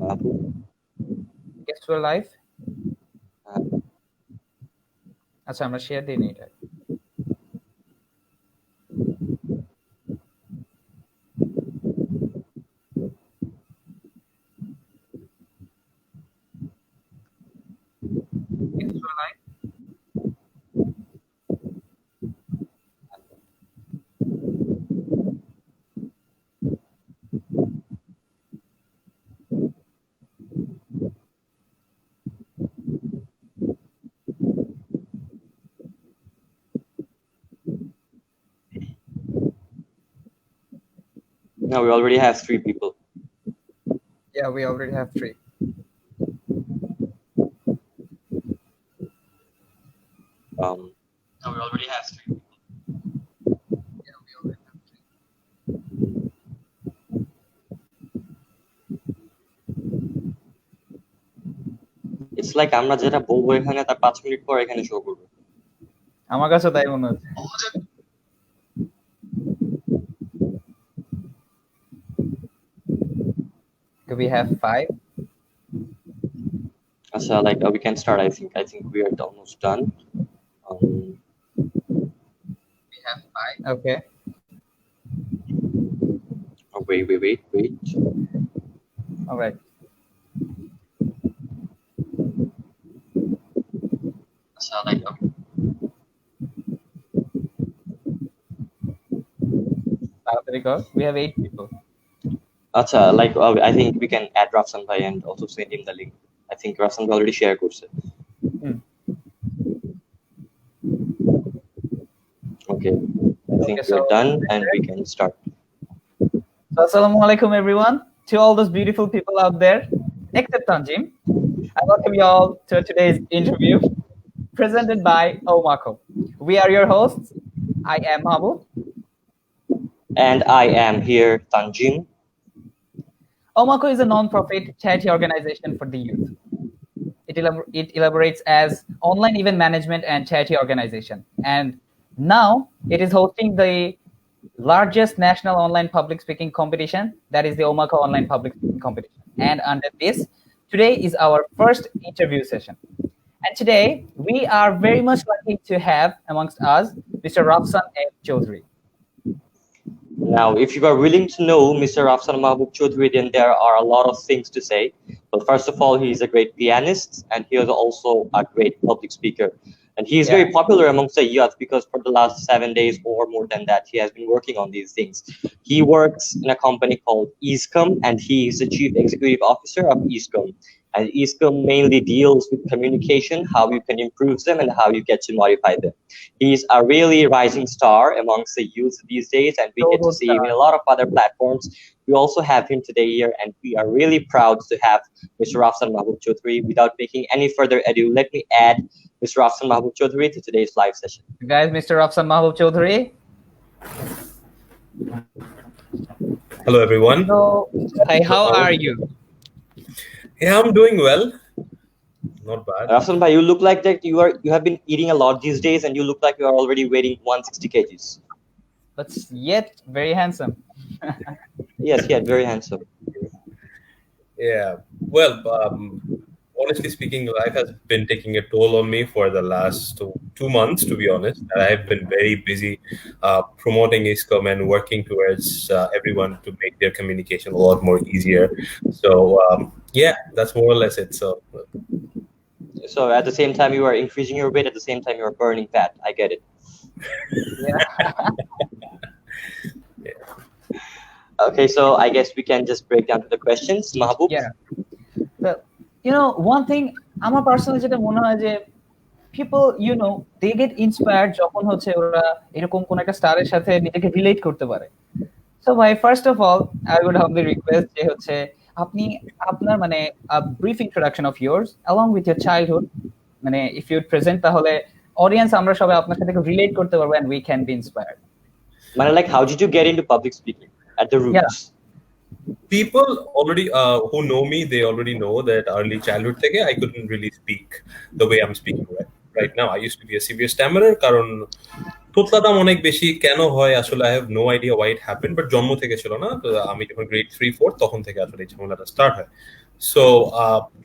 Guess we're live. আচ্ছা আমরা share দিই নি এটা Guess we're live. No, we already have 3 people. Yeah, we already have 3. No, we already have 3 people. Yeah, we already have 3. It's like আমরা যেটা বলবো এখানে তার 5 মিনিট পর এখানে শো করবে। আমার কাছে তাই মনে হচ্ছে। Do we have 5? So like we can start. I think we are almost done. We have 5. Okay. Oh, wait. All right. So like we have 8 people. Like I think we can add Rafsan bhai and also send him the link. I think Rafsan already shared course. Okay. I think we're done and we can start. So, assalamu alaikum everyone, to all those beautiful people out there, except Tanjim. I welcome you all to today's interview presented by Oemaco. We are your hosts. I am Mahbub. And I am here, Tanjim. Oemaco is a non-profit charity organization for the youth. It elaborates as online event management and charity organization. And now it is hosting the largest national online public speaking competition, that is the Oemaco online public speaking competition. And under this, today is our first interview session. And today we are very much lucky to have amongst us Mr. Rafsan M Chowdhury. Now, if you are willing to know Mr. Rafsan M Chowdhury, then there are a lot of things to say. But first of all, he is a great pianist and he is also a great public speaker. And he is very popular amongst the youth because for the last 7 days or more than that, he has been working on these things. He works in a company called Easecom and he is the chief executive officer of Easecom. And Easecom mainly deals with communication, how you can improve them and how you get to modify them. He's a really rising star amongst the youth these days, and we get to see him in a lot of other platforms. We also have him today here, and we are really proud to have Mr. Rafsan M Chowdhury. Without making any further ado, let me add Mr. Rafsan M Chowdhury to today's live session. Guys, Mr. Rafsan M Chowdhury. Hello, everyone. So, hi, how are you? Yeah, I'm doing well. Not bad. Rafsan bhai, you look like that you have been eating a lot these days, and you look like you are already weighing 160 kgs. But yet very handsome. Yes, very handsome. Yeah. Well, honestly speaking, life has been taking a toll on me for the last 2 months, to be honest. I've been very busy promoting Easecom and working towards everyone to make their communication a lot more easier. So, yeah, that's more or less it. So at the same time you are increasing your weight, at the same time you are burning fat. I get it. Yeah. Okay, so I guess we can just break down to the questions. Mahbub? Yeah. So, one thing, আমার personally যেটা মনে হয় যে people, they get inspired যখন হচ্ছে ওরা এরকম কোন একটা স্টারের সাথে নিজেকে রিলেট করতে পারে। So, first of all, I would humbly request যে হচ্ছে আপনি আপনার মানে a brief introduction of yours along with your childhood, মানে if you present তাহলে audience আমরা সবাই আপনার সাথে রিলেট করতে পারবো and we can be inspired. মানে like how did you get into public speaking at the roots? Yeah. People already who know me, they already know that early childhood থেকে I couldn't really speak the way I'm speaking right now. I used to be a severe stammerer কারণ তোতলাতাম অনেক বেশি কেন হয় আসলে I have no idea why it happened, but জন্ম থেকে ছিল না। তো আমি যখন grade 3-4 তখন থেকে আসলে এই ঝামেলাটা স্টার্ট হয়। সো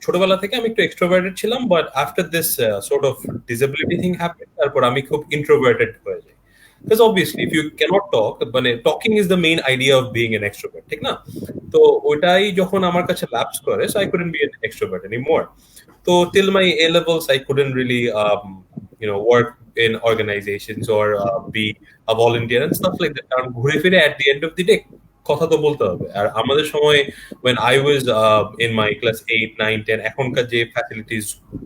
ছোটবেলা থেকে আমি একটু এক্সট্রোভার্টেড ছিলাম, but after this sort of disability thing happen, তারপর আমি খুব ইন্ট্রোভার্টেড হয়ে যাই। Because obviously if you cannot talk, মানে talking is the main idea of being an extrovert, ঠিক না? তো ওটাই যখন আমার কাছে ল্যাপস করে, so I couldn't be an extrovert anymore. So till my A levels I couldn't really work in organizations or be a volunteer and stuff like that, কারণ ঘুরে ফিরে at the end of the day কথা তো বলতে হবে। আর আমাদের সময় when I was in my class 8, 9, 10, এখনকার যে ফ্যাসিলিটিস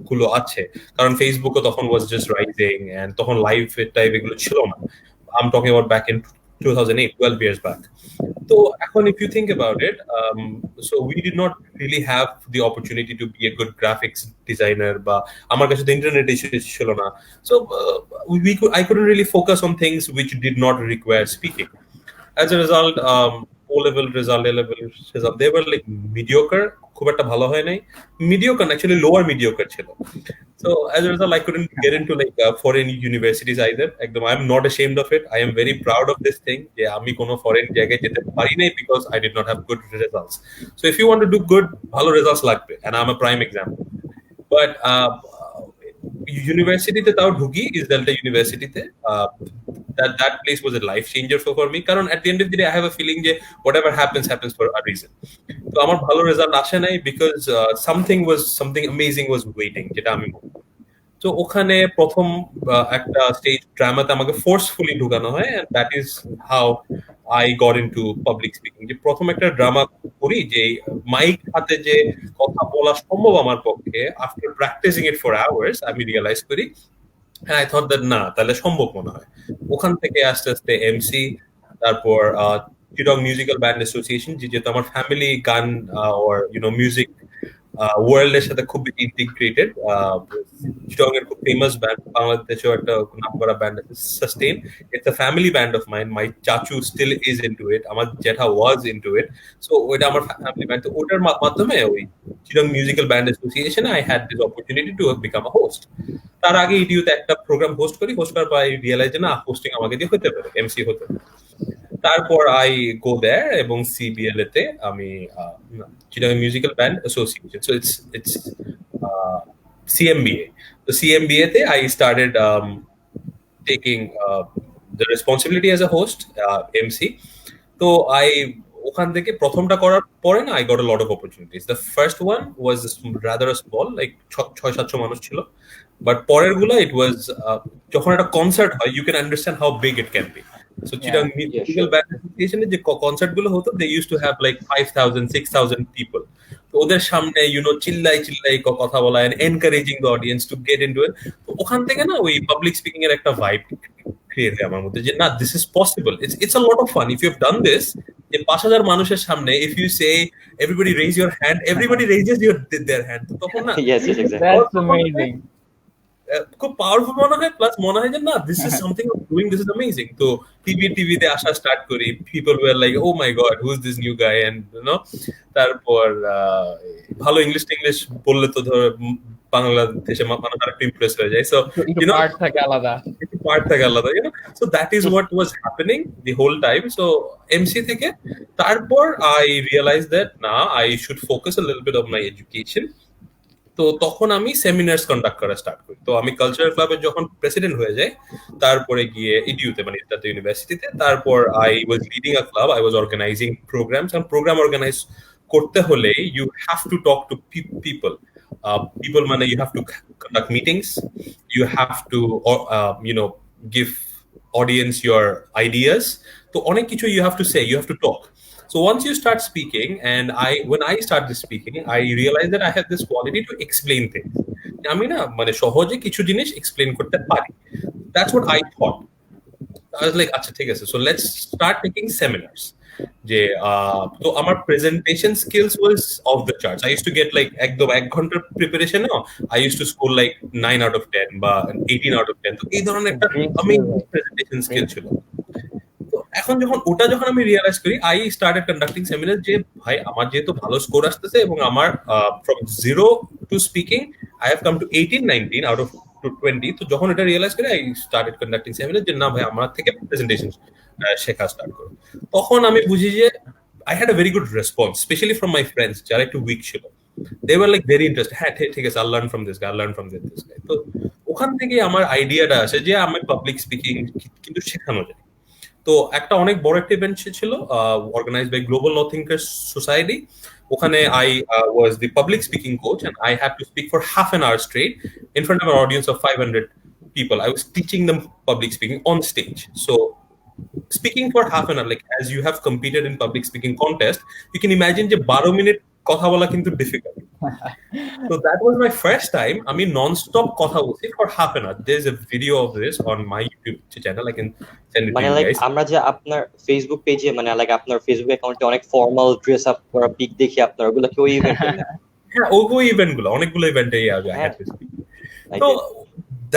গুলো আছে, কারণ ফেসবুকও তখন was just rising and তখন লাইভ টাইপ এগুলো ছিল না। I'm talking about back in 2008, 12 years back. So এখন if you think about it, so we did not really have the opportunity to be a good graphics designer, বা আমার কাছে তো internet ছিল না, so I couldn't really focus on things which did not require speaking. As a result, O-level result, A-level result, they were like mediocre, খুব একটা ভালো হয় নাই, mediocre actually lower mediocre ছিল. So as a result I couldn't get into like foreign universities either. একদম I'm not ashamed of it, I am very proud of this thing যে আমি কোনো ফরেন জায়গায় যেতে পারি নাই because I did not have good results. So if you want to do good, ভালো results লাগবে, and I'm a prime example. But ইউনিভার্সিটিতে তাও ঢুকি, ইসরায়েলটা ইউনিভার্সিটিতে, that place was a life changer for me, কারণ at the end of the day I have a feeling যে whatever happens for a reason. তো আমার ভালো রেজাল্ট আসে নাই because something amazing was waiting, যেটা আমি বলবো। তো ওখানে প্রথম একটা স্টেজ ড্রামাতে আমাকে ফোর্সফুলি ঢুকানো হয়, and that is how I got into public speaking. যে প্রথম একটা ড্রামা করি, যে মাইক হাতে যে কথা বলা সম্ভব আমার পক্ষে, after practising it for hours আমি রিয়েলাইজ করি, হ্যাঁ আই থট দ্যাট না তাহলে সম্ভব মনে হয়। ওখান থেকে আস্তে আস্তে এমসি, তারপর চিটং মিউজিক্যাল ব্যান্ড অ্যাসোসিয়েশন, যেহেতু আমার ফ্যামিলি গান ওর মিউজিক ওয়ার্ল্ডের সাথে খুব ইন্টিগ্রেটেড। চিটং এর খুব ফেমাস ব্যান্ড, বাংলাদেশেও একটা নাম করা ব্যান্ড আছে sustain, it's a family band of mine, my চাচু স্টিল ইজ ইনটু ইট, আমার জেঠা ওয়াজ ইনটু ইট, সো ওইটা আমার ফ্যামিলি ব্যান্ড। তো ওটার মাধ্যমে ওই চিটং musical band association I had this opportunity to become a host. তার আগে ইডিউতে একটা প্রোগ্রাম হোস্ট করার পর আই রিয়েলাইজ না হোস্টিং আমাকে দিয়ে হতে পারে, এমসি হতে পারে। তারপর আই গো দেয়ার এবং সিবিএল তে আমি Chittagong musical band association, so it's CMBA. তো CMBA তে I started taking the responsibility as a host, MC. তো আই ওখান থেকে প্রথমটা করার পরে না, I got a lot of opportunities. The first one was rather a small, like 600-700 মানুষ ছিল, বাট পরের গুলা it was যখন একটা কনসার্ট হয় you can understand how big it can be. So Chittagong Musical Band Association যে concert গুলো হতো, they used to have like 5,000, 6,000 people. তো ওদের সামনে চিল্লাই কথা বলা and encouraging the audience to get into it. তো ওখান থেকে না ওই পাবলিক স্পিকিং এর একটা ভাইব ক্রিয়েট হয় আমার মধ্যে, যে না this is possible, it's a lot of fun if you have done this. যে 5,000 মানুষের সামনে if you say everybody raise your hand, everybody raises their hand, তো তখন না খুব পাওয়ারফুল মনে হয়, প্লাস মনে হয় যে না this is something doing, this is amazing. তো টিভিতে আসা স্টার্ট করি, people were like oh my God who is this new guy, and তারপর ভালো ইংলিশ বললে তো ধর বাংলাদেশে মানুষ আরেকটু ইমপ্রেস হয়ে যায়, সো পার্ট থাকে আলাদা, so that is what was happening the whole time. So MC থেকে তারপর আই রিয়েলাইজ দ্যাট না I should focus a little bit of my education. তো তখন আমি সেমিনার্স কন্ডাক্ট করা স্টার্ট করি। তো আমি কালচারাল ক্লাবের যখন প্রেসিডেন্ট হয়ে যাই, তারপরে গিয়ে ইডিউতে মানে ইস্তাতে ইউনিভার্সিটিতে, তারপর I was leading a club, I was organising programmes. And programme organise করতে হলে you have to talk to people. People মানে you have to conduct meetings, you have to give audience your ideas. So অনেক কিছু you have to say, you have to talk. So once you start speaking, and when I started speaking, I realized that I had this quality to explain things. আমি না মানে সহজে কিছু জিনিস explain করতে পারি। That's what I thought. I was like, আচ্ছা ঠিক আছে, so let's start taking seminars. যে তো আমার presentation skills was of the charts. I used to get like একদম 1 ঘন্টার প্রিপারেশনে I used to score like 9 out of 10 বা 18 out of 10। তো এই ধরনের একটা অ্যামেজিং প্রেজেন্টেশন স্কিল ছিল। তো এখন যখন আমি রিয়েলাইজ করি, আই স্টার্টেড কন্ডাক্টিং সেমিনার, যে ভাই আমার যেহেতু ভালো স্কোর আসতেছে এবং আমার from 0 to speaking I have come to 18-19 out of 20। তো যখন এটা রিয়েলাইজ করি, আই স্টার্টেড কন্ডাক্টিং সেমিনার, যে না ভাই আমার থেকে প্রেজেন্টেশন শেখা স্টার্ট করো। তখন আমি বুঝি যে I had a very good response, specially from my friends যারা একটু উইক ছিল। they were like very interested. হ্যাঁ ঠিক আছে, I'll learn from this guy, I'll learn from this guy. তো ওখান থেকে আমার আইডিয়াটা আসে যে আমি পাবলিক স্পিকিং কিন্তু শেখানো যায়। তো একটা অনেক বড় একটা ইভেন্ট ছিল organised by global law thinkers society. ওখানে I was the public speaking coach and I had to speak for half an hour straight in front of an audience of 500 people. I was teaching them public speaking on stage. So speaking for half an hour, like as you have competed in public speaking contest, you can imagine যে 12 minute কথা বলা কিন্তু difficult. So that was my first time. I mean, non-stop kotha bolchi for half an hour. There's a video of this on my YouTube channel. I can send it to মানে you like guys. আমরা যে আপনার Facebook পেজে মানে like আপনার Facebook অ্যাকাউন্টে অনেক formal dress up করা পিক দেখি আপনার, ওগুলো কি ওই ইভেন্টে? হ্যাঁ, ওই ইভেন্ট গুলো অনেকগুলো ইভেন্টে I had to speak. I So get.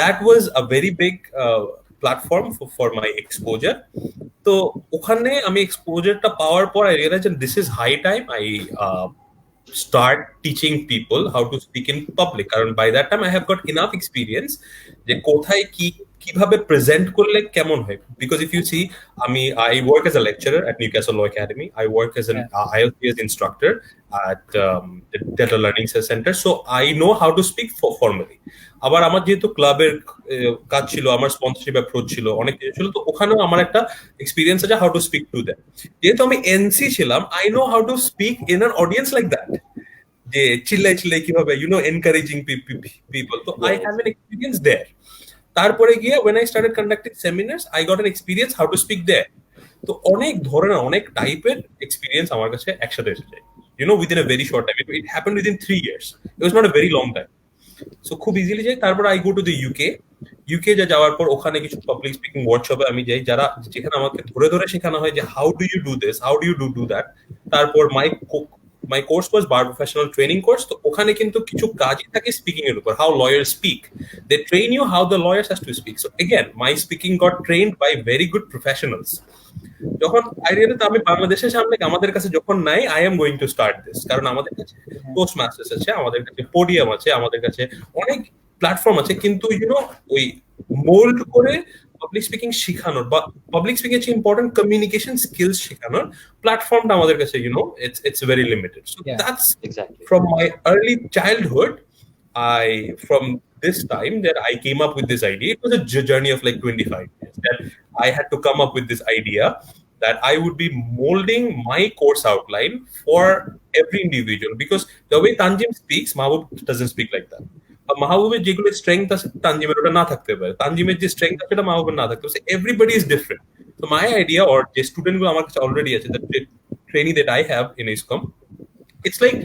that was a very big platform for my exposure. তো ওখানে আমি এক্সপোজারটা পাওয়ার পর I realized that this is high time I start teaching people how to speak in public. কারণ by that time I have got enough experience যে কোথায় কিভাবে present করলে কেমন হয়। Because if you see, I work as a lecturer at Newcastle Law Academy. I work as an IELTS instructor at the Delta Learning Center. So I know how to speak formally. আবার আমার যেহেতু ক্লাবের কাজ ছিল, আমার sponsorship approach ছিল, অনেক কিছু ছিল, তো ওখানেও আমার একটা এক্সপিরিয়েন্স আছে how to speak to them. যেহেতু আমি এনসি ছিলাম, I know how to speak in an audience like that, যে চিল্লাই কিভাবে এনকারেজিং পিপল। তো আই হ্যাভ এন এক্সপিরিয়েন্স দেয়ার। তারপরে গিয়ে when I started conducting seminars, I got an experience how to speak there. তো অনেক ধরনের অনেক টাইপের এক্সপিরিয়েন্স আমার কাছে একসাথে এসে যায়, within a very short time. It happened within 3 years. It was not a very long time. So খুব ইজিলি যাই। তারপর I go to the UK যাওয়ার পর ওখানে কিছু পাবলিক স্পিকিং ওয়ার্কশপে আমি যাই, যেখানে আমাকে ধরে শেখানো হয় যে how do you do this, how do you do that. তারপর my course was bar professional training course. তো ওখানে কিন্তু কিছু কাজই থাকে স্পিকিং এর উপর, how lawyers speak. They train you how the lawyers has to speak. So again, my speaking got trained by very good professionals. যখন আইডিয়াটা আমি বাংলাদেশের সামনে আমাদের কাছে যখন নাই, I am going to start this, কারণ আমাদের কাছে পোস্ট মাস্টার্স আছে, আমাদের কাছে পোডিয়াম আছে, আমাদের কাছে অনেক প্ল্যাটফর্ম আছে, কিন্তু ওই মোল্ড করে পাবলিক স্পিকিং শেখানোর বা পাবলিক স্পিকিং এর ইম্পর্টেন্ট কমিউনিকেশন স্কিলস শেখানোর প্ল্যাটফর্মটা আমাদের কাছে it's very limited. So that's Exactly. from my early childhood. From this time that I came up with this idea, it was a journey of like 25 years that I had to come up with this idea that I would be molding my course outline for every individual, because the way Tanjim speaks, Mahbub doesn't speak like that. মাহবুবের যেগুলো strength আছে তানজিমের ওটা না থাকতে পারে, তানজিমের যে strength আছে সেটা মাহবুবের না থাকতে পারে। Everybody is different. তো মাই আইডিয়া অর যে স্টুডেন্টগুলো আমার কাছে অলরেডি আছে, the training that I have in Easecom, it's like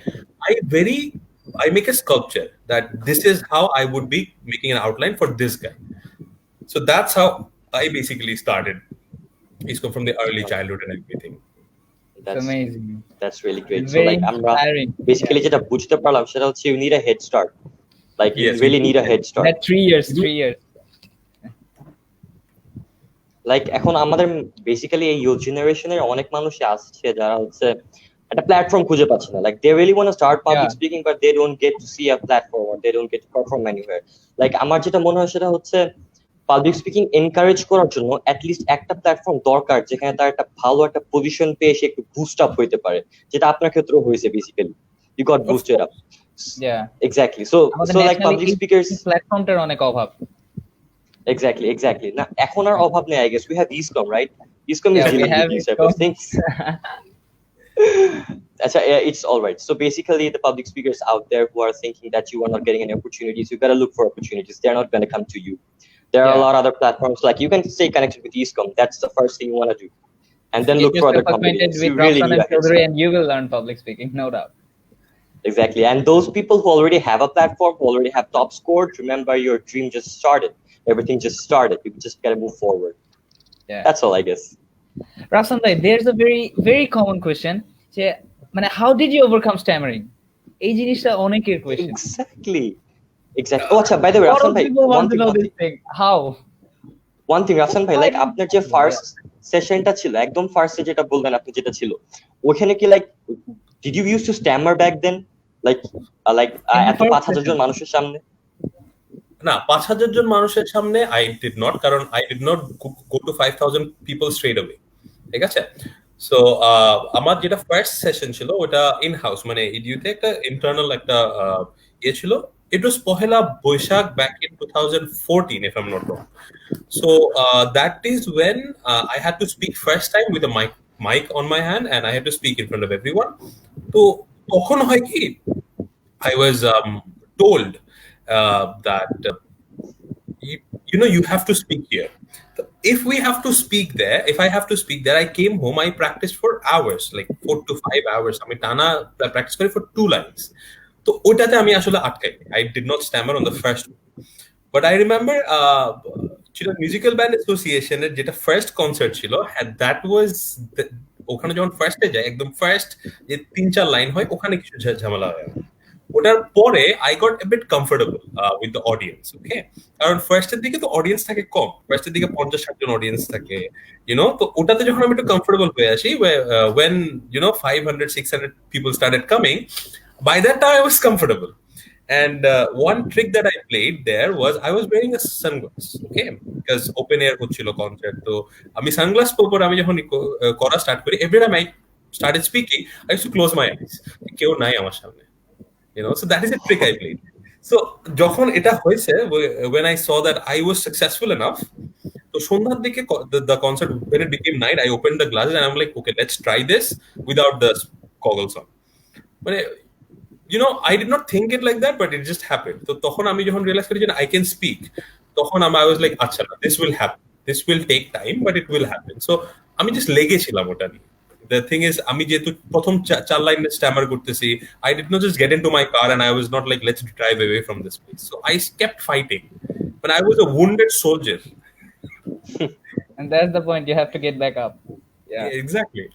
I make a sculpture that this is how I would be making an outline for this guy. So that's how I basically started Easecom from the early childhood and everything. That's amazing. That's really great. Very so like আমরা basically yeah. যেটা বুঝতে পারলাম সেটা হচ্ছে you need a head start. Like Yes, you really need a head start. That 3 years. Like এখন আমাদের basically এই youth জেনারেশনের অনেক মানুষই আসছে যারা হচ্ছে একটা প্ল্যাটফর্ম খুঁজে পাচ্ছে না। Like they really want to start public speaking but they don't get to see a platform or they don't get to perform anywhere. Like আমার যেটা মনে হয় সেটা হচ্ছে পাবলিক স্পিকিং এনকারেজ করার জন্য অ্যাটলিস্ট একটা প্ল্যাটফর্ম দরকার যেখানে তার একটা ভালো একটা পজিশন পেয়ে সে একটু বুস্ট আপ হইতে পারে, যেটা আপনার ক্ষেত্রেও হয়েছে basically. You got boosted up. Yeah, exactly. So like public speakers প্ল্যাটফর্মটার অনেক অভাব। exactly না এখন আর অভাব নেই। I guess we have Easecom, right? Easecom is dealing with these type of things. It's all right. So basically the public speakers out there who are thinking that you are not getting any opportunities, you gotta look for opportunities. They're not going to come to you. There are a lot of other platforms, like you can stay connected with Easecom. That's the first thing you want to do, and then look for other companies. You really need a head start. And you will learn public speaking, no doubt. Exactly. And those people who already have a platform, who already have top scored, remember your dream just started. Everything just started. You just gotta move forward. Yeah. That's all, I guess. Rafsan bhai, there's a very common question. How did you overcome stammering? এই জিনিসটা অনেকের question. Exactly. Oh, acha, by the way, Rafsan bhai, one thing, Rafsan bhai, like আপনার যে first সেশনটা ছিল, একদম ফার্স্টে যেটা বললেন আপনি যেটা ছিল, ওখানে কি like did you used to stammer back then? Like এত 5,000 জন মানুষের সামনে? না, 5,000 জন মানুষের সামনে I did not, কারণ I did not go to 5,000 people straight away. ঠিক আছে? সো আমার যেটা ফার্স্ট সেশন ছিল ওটা ইন হাউস, মানে ইডিউতে একটা ইন্টারনাল একটা ইয়ে ছিল। It was Pohela Boishakh back in 2014 if I'm not wrong. So that is when I had to speak first time with a mic on my hand, and I had to speak in front of everyone. তো তখন হয় কি, I was told that you know, you have to speak here. If we have to speak there, if I have to speak there, I came home, I practiced for hours, like 4 to 5 hours. আমি টানা practice করি for 2 lines. তো ওটাতে আমি আসলে আটকাই, I did not stammer on the first one. But I remember ছিল musical band অ্যাসোসিয়েশনের যেটা ফার্স্ট কনসার্ট ছিল, দ্যাট ওয়াজ, ওখানে যখন ফার্স্টে যায় একদম ফার্স্ট যে 3-4 লাইন হয় ওখানে কিছু ঝামেলা হয়। ওটার পরে I got a bit comfortable with the audience, okay. কারণ ফার্স্টের দিকে তো অডিয়েন্স থাকে কম, ফার্স্টের দিকে 50-60 জন অডিয়েন্স থাকে, ইউনো। তো ওটাতে যখন আমি একটু কমফোর্টেবল হয়ে আসি, when you know 500-600 people started coming, by that time I was comfortable. And one trick that I played there was I was wearing a sunglass, okay, because open air হচ্ছিল concert. তো আমি sunglass পরে আমি যখন করা start করি, every time I started speaking I used to close my eyes, কেউ নাই আমার সামনে, you know. So that is a trick I played. So যখন এটা হয়েছে, when I saw that I was successful enough, তো সন্ধ্যার দিকে the concert, when it became night, I opened the glasses and I'm like, okay, let's try this without the goggles on. মানে you know, I did not think it like that, but it just happened. তো তখন আমি যখন realise করি যে I can speak, তখন I was like, আচ্ছা, this will happen, this will take time, but it will happen. So আমি just লেগেছিলাম ওটা নিয়ে। The thing is, আমি যেহেতু প্রথম 4 লাইনে স্ট্যামার করতেছি, I did not just get into my car and I was not like, let's drive away from this place. So I kept fighting, but I was a wounded soldier. And that's the point, you have to get back up. Yeah, exactly.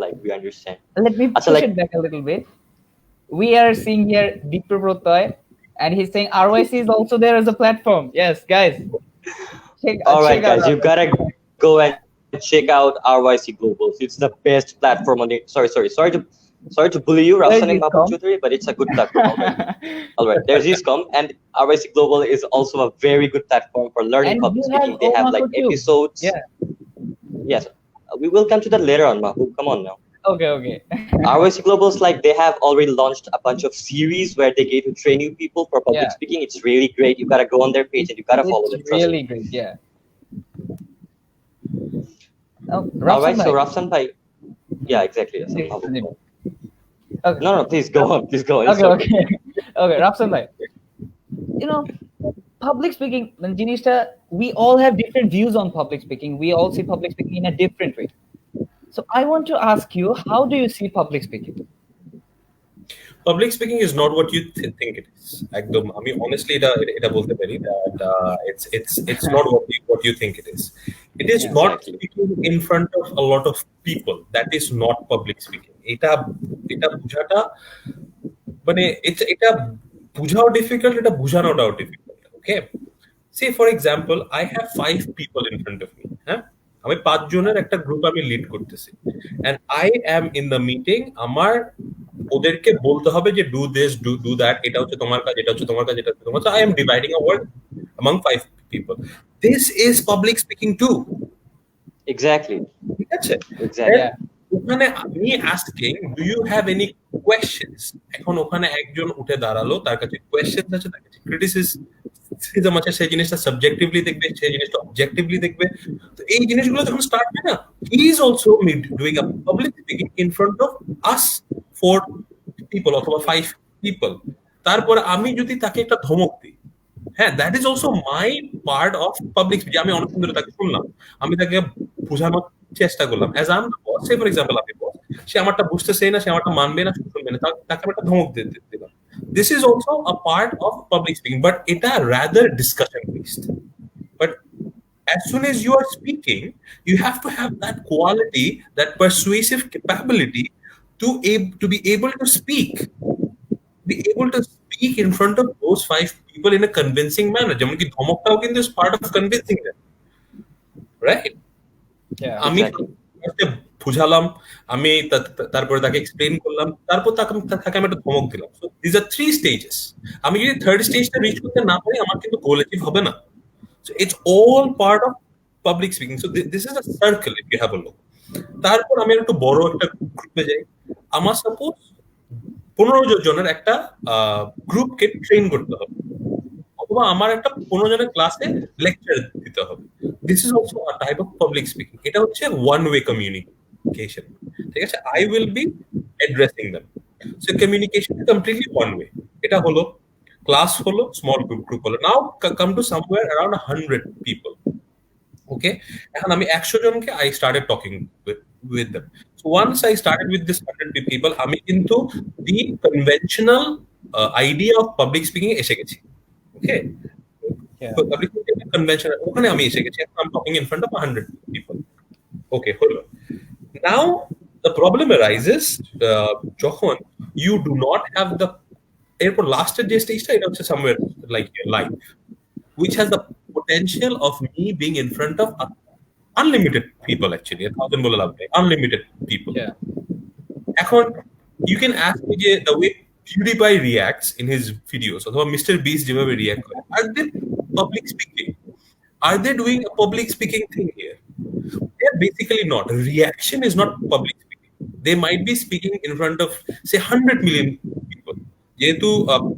Like, we understand. Let me push like, it back a little bit. We are seeing here Deeper Protoy, and he's saying RYC is also there as a platform. Yes, guys. All right, guys, you gotta go and check out RYC Globals. It's the best platform on it. Sorry to bully you, Rafsan M Chowdhury, but it's a good platform already. All right, there's Easecom, and RYC Global is also a very good platform for learning And public you speaking. have They have like Oemaco too. episodes. Yeah. Yes, we will come to that later on, Mahbub. Come on now. Okay. RYC Globals, like, they have already launched a bunch of series where they get to train you people for public speaking. It's really great. You gotta go on their page and you gotta follow them. It's really great, yeah. All right, so Rafsan bhai. Yeah, exactly. Yes, Okay. No, please go on. Please go on. Okay, Rafsan bhai. You know, public speaking, Jinishta, we all have different views on public speaking. We all see public speaking in a different way. So I want to ask you, how do you see public speaking? Public speaking is not what you think it is. একদম আমি honestly এটা বলতে পারি that it's not what you think it is. It is not speaking in front of a lot of people. That is not public speaking. এটা বোঝাটা, মানে এটা বোঝাও difficult, এটা বোঝানোটাও difficult. Okay, say for example, I have 5 people in front of me. হ্যাঁ, আমি 5 জনের একটা গ্রুপ আমি লিড করতেছি, and I am in the meeting. আমার ওদেরকে বলতে হবে যে do this, do that, এটা হচ্ছে তোমার কাজ, এটা হচ্ছে তোমার কাজ, এটা হচ্ছে তোমার কাজ. So I am dividing a work among 5 people. This is public speaking too. Exactly. ঠিক আছে? Exactly. ওখানে আমি asking, do you have any questions? এখন ওখানে একজন উঠে দাঁড়ালো, তার কাছে কোয়েশ্চেন আছে, তার কাছে ক্রিটিসিজম আছে, সেই জিনিসটা সাবজেক্টিভলি দেখবে, সেই জিনিসটা অবজেক্টিভলি দেখবে। তো এই জিনিসগুলো যখন স্টার্ট হয় না, he is also doing a public speaking in front of us 4 people অথবা 5 people। তারপর আমি যদি তাকে একটা ধমক দিই, হ্যাঁ, that is also my part of public speaking. আমি অনেকক্ষণ ধরে তাকে শুনলাম, আমি তাকে বোঝানোর চেষ্টা করলাম, as I Emde Boas. Say for example আমি বস, সে আমারটা বুঝতেছেই না, সে আমারটা মানবে না, শুনবে না, তাকে আমি একটা ধমক দিলাম। This is also a part of public speaking, but এটা rather discussion based. But as soon as you are speaking, you have to have that quality, that persuasive capability to be able to speak in front of those 5 people in a convincing manner. যেমন কি ধমকটাও কিন্তু is part of convincing them, right? আমি বুঝালাম, আমি তারপরে তাকে explain করলাম, তারপর তাকে আমি একটা ধমক দিলাম। So this are 3 stages. আমি যদি থার্ড স্টেজটা রিচ করতে না পারি, আমার কিন্তু গোল অ্যাচিভ হবে না। So it's all part of public speaking. So this is a circle, if you have a look. তারপর আমি একটু বড় একটা গ্রুপে যাই, আমার সাপোজ 15 জনের একটা গ্রুপকে ট্রেন করতে হবে, অথবা আমার একটা 15 জনের ক্লাসে লেকচার দিতে হবে। This is also a type of public speaking. এটা হচ্ছে ওয়ান ওয়ে কমিউনিকেশন, ঠিক আছে? I will be addressing them, so communication completely one way. এটা হলো ক্লাস, হলো স্মল গ্রুপ হলো। Now come to somewhere around 100 people. Okay, এখন আমি 100 জনকে I started talking with them. So once I started with this 100 people, আমি কিন্তু the conventional idea of public speaking এসে গেছি। ওকে, so public speaking conventional ওখানে আমি এসে গেছি। এখন I'm talking in front of 100 people. ওকে, হলো। Now the problem arises যখন you do not have the, এরপর লাস্টের যে স্টেজটা, এটা হচ্ছে somewhere like your life, which has the potential of me being in front of unlimited people, actually 1,000 বলে লাভ নেই, unlimited people. এখন you can ask me the way PewDiePie reacts in his videos, অথবা Mr. Beast যেভাবে react করে, are they public speaking? Are they doing a public speaking thing here? They're basically not. Reaction is not public speaking. They might be speaking in front of, say, 100 million people. যেহেতু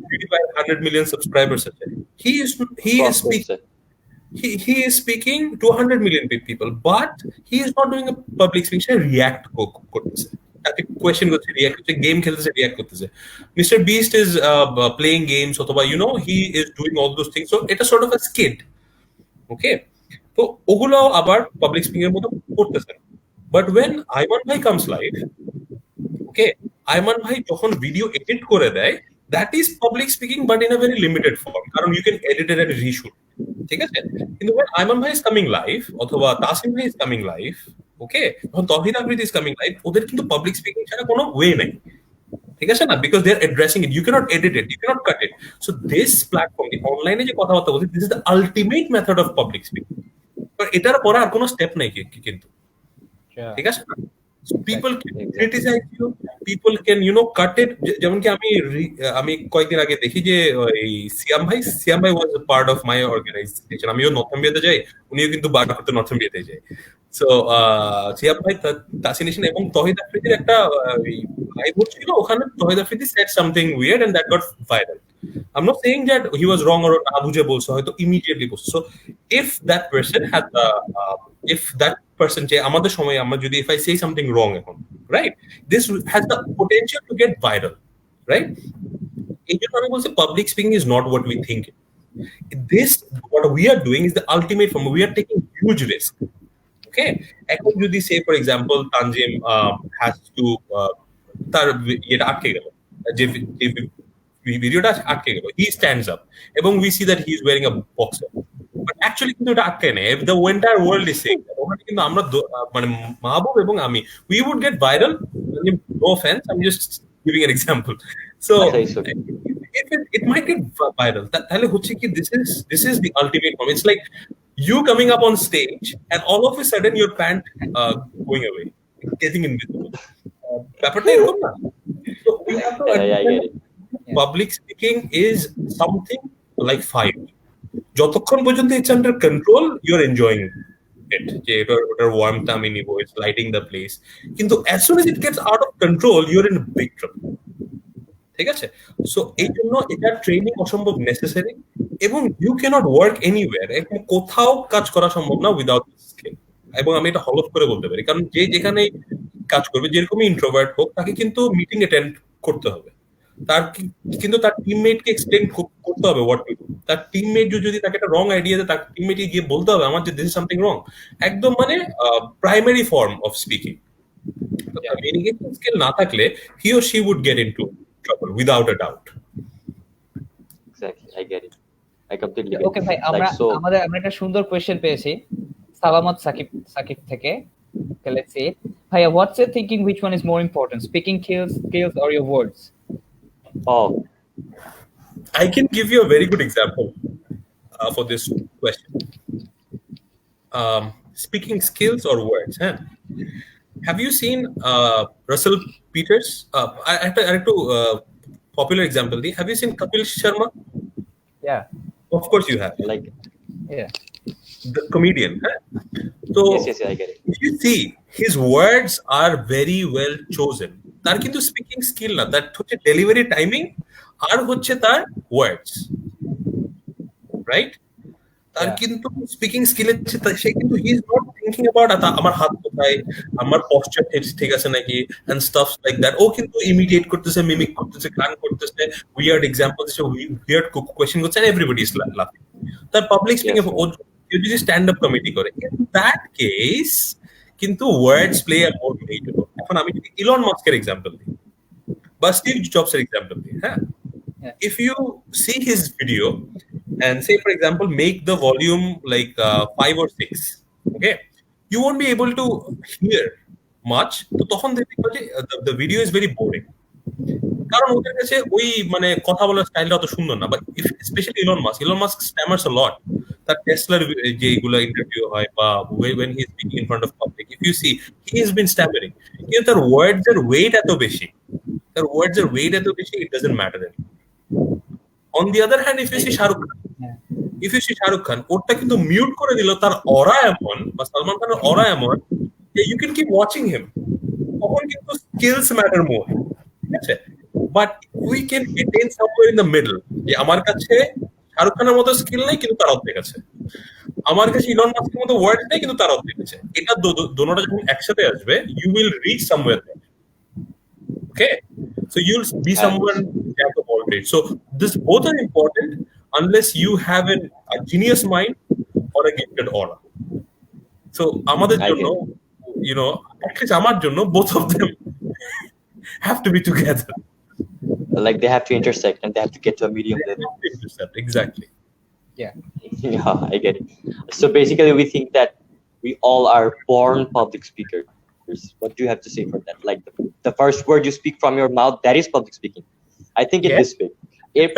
PewDiePie 100 million subscribers আছে, he is speaking. He is speaking to 100 million people, but he is not doing a public speech. He react করতেছে, তাকে question করছে, react করছে, game খেলতেছে, react করতেছে। Mister Beast is playing games, অথবা he is doing all those things. So এটা sort of a skit. Okay, তো ওগুলো আবার পাবলিক স্পিকিং এর মতো করতেছে। বাট ওয়েন আইমান ভাই কামস লাইভ, ওকে, আইমান ভাই যখন ভিডিও এডিট করে দেয়, that is public speaking, but in a very limited form, কারণ you can edit and reshoot, ঠিক আছে? কিন্তু আইমান ভাই ইজ কামিং লাইভ, অথবা তাসিম ভাই ইজ কামিং লাইভ, ওকে, যখন তহিদ আফ্রিদি ইজ কামিং লাইভ, ওদের কিন্তু পাবলিক স্পিকিং ছাড়া কোনো ওয়ে নেই, ঠিক আছে না? Because they are addressing it, you can't edit it, you can't cut it. So this platform, অনলাইনে যে কথাবার্তা বলছি, this is the ultimate method of public speaking. এটার পরে আর কোনো স্টেপ নাই কিন্তু, ঠিক আছে না? People can criticize you, people can cut it. যেমন কি আমি কয়েকদিন আগে দেখি যে এই সিয়াম ভাই was a part of my organization. আমিও নর্থ ইন্ডিয়াতে যাই, উনিও কিন্তু বার করতে নর্থ ইন্ডিয়াতে যায়। সো সিয়াম ভাই, তাসিনেশন এবং তহিদ আফ্রিদির একটা লাইভ হচ্ছিল, ওখানে তহিদ Afridi said something weird and that got viral. I'm not saying that he was wrong or না বুঝে বলছে, হয়তো immediately বলছে। So if that person had the if that person যে আমাদের সময় আমরা যদি if I say something wrong এখন, right, this has the potential to get viral, right? এই জন্য আমি বলছি public speaking is not what we think. This, what we are doing is the ultimate form. We are taking huge risk. Okay, এখন যদি say for example Tanjim has to তার এটা আটকে গেল, যে ভিডিওটা আটকে গেল, he stands up এবং we see that he is wearing a boxer, but actually কিন্তু এটা আটকে নেই, the entire world is saying that, ওখানে কিন্তু আমরা মানে মাহবুব এবং আমি, we would get viral. No offense, I'm just giving an example. So it might get viral. তাহলে হচ্ছে কি, this is the ultimate form. It's like you coming up on stage and all of a sudden your pant going away, getting invisible. ব্যাপারটা এরকম না? So we have to understand public speaking is something like fire. যতক্ষণ পর্যন্ত it's under control, you're enjoying it. যে ওটার warmth আমি নিব, it's lighting the place. কিন্তু as soon as it gets out of control, you're in big trouble. ঠিক আছে? So এই জন্য এটা ট্রেনিং অসম্ভব নেসেসারি, এবং ইউ ক্যানট ওয়ার্ক এনিওয়্যার, এখন কোথাও কাজ করা সম্ভব না উইদাউট স্কিল। এবং আমি এটা হলফ করে বলতে পারি, কারণ যে যেখানে কাজ করবে, যেরকমই ইন্ট্রোভার্ট হোক, তাকে কিন্তু মিটিং অ্যাটেন্ড করতে হবে, কিন্তু তার টিমমেটকে এক্সপ্লেইন করতে হবে হোয়াট টু ডু। তার টিমমেট যদি তাকে একটা রং আইডিয়া দেয়, তার টিমমেটকে গিয়ে বলতে হবে আমার যে দিস ইজ সামথিং রং। একদম মানে primary form of speaking. Communication skill না থাকলে he or she would get into trouble without a doubt. Exactly, I get it. I completely get it. Okay ভাই, আমরা একটা সুন্দর কোশ্চেন পেয়েছি সালামত সাকিব থেকে। Okay, let's see. Bhaiya, what's your thinking? Which one is more important, speaking skills or your words? Oh, I can give you a very good example for this question. Speaking skills or words, huh? Have you seen Russell Peters? I have to popular example. Have you seen Kapil Sharma? Yeah. Of course you have. like Yeah. The comedian. Huh? So yes, I get it. if you see his words are very well chosen. তার কিন্তু speaking skill না, তার হচ্ছে delivery timing আর হচ্ছে তার words, right? তার Yeah. কিন্তু স্পিকিং স্কিলের সে কিন্তু he is not thinking about আমার হাত কোথায়, আমার পশ্চার ঠিক আছে নাকি, এন্ড স্টাফ লাইক দ্যাট। ও কিন্তু ইমিডিয়েট করতেছে, মিমিক করতেছে, গান করতেছে, উইয়ার্ড এক্সাম্পল দিচ্ছে, উইয়ার্ড কোয়েশ্চেন করছে, এন্ড এভরিবডি ইজ লাফিং। তার পাবলিক স্পিকিং ও যদি স্ট্যান্ড আপ কমেডি করে, ইন দ্যাট কেস কিন্তু words play a more major role. এখন আমি যদি ইলন মাস্কের এক্সাম্পল দিই বা স্টিভ জবসের এক্সাম্পল দিই, হ্যাঁ, Yeah. if you see his video and say for example make the volume like 5 or 6, okay, you won't be able to hear much. তো তখন দেখবে যে the video is very boring, কারণ ওদের কাছে ওই মানে কথা বলার স্টাইলটা অত সুন্দর না। বাট স্পেশালি ইলন মাস্ক স্ট্যামার্স আ লট। তার টেসলার যেগুলো ইন্টারভিউ হয় বা when he is speaking in front of public, if you see he has been stammering, কিন্তু তার ওয়ার্ডস এর ওয়েট এত বেশি, it doesn't matter anymore. On the other hand, if you see Shahrukh Khan, ওটা কিন্তু মিউট করে দিল, তার অরা এমন, বা সালমান খানের অরা এমন যে you can keep watching him, তখন কিন্তু স্কিলস ম্যাটার মোর, ঠিক আছে? But we can attain somewhere in the middle, যে আমার কাছে শাহরুখ খানের মতো স্কিল নেই কিন্তু তার অর্ধেক আছে, আমার কাছে ইলন মাস্কের মতো ওয়ার্ড নেই কিন্তু তার অর্ধেক আছে। এটা দোনোটা যখন একসাথে আসবে, you will reach somewhere there. Okay, so you'll be someone jack of all trades. So this both are important unless you have a genius mind or a gifted aura. So আমাদের জন্য, you know, at least আমার জন্য, both of them have to be together. Like they have to intersect and they have to get to a medium level. Exactly. Yeah. Yeah, I get it. So basically, we think that we all are born public speakers. What do you have to say for that? Like the first word you speak from your mouth, that is public speaking. I think it this way. If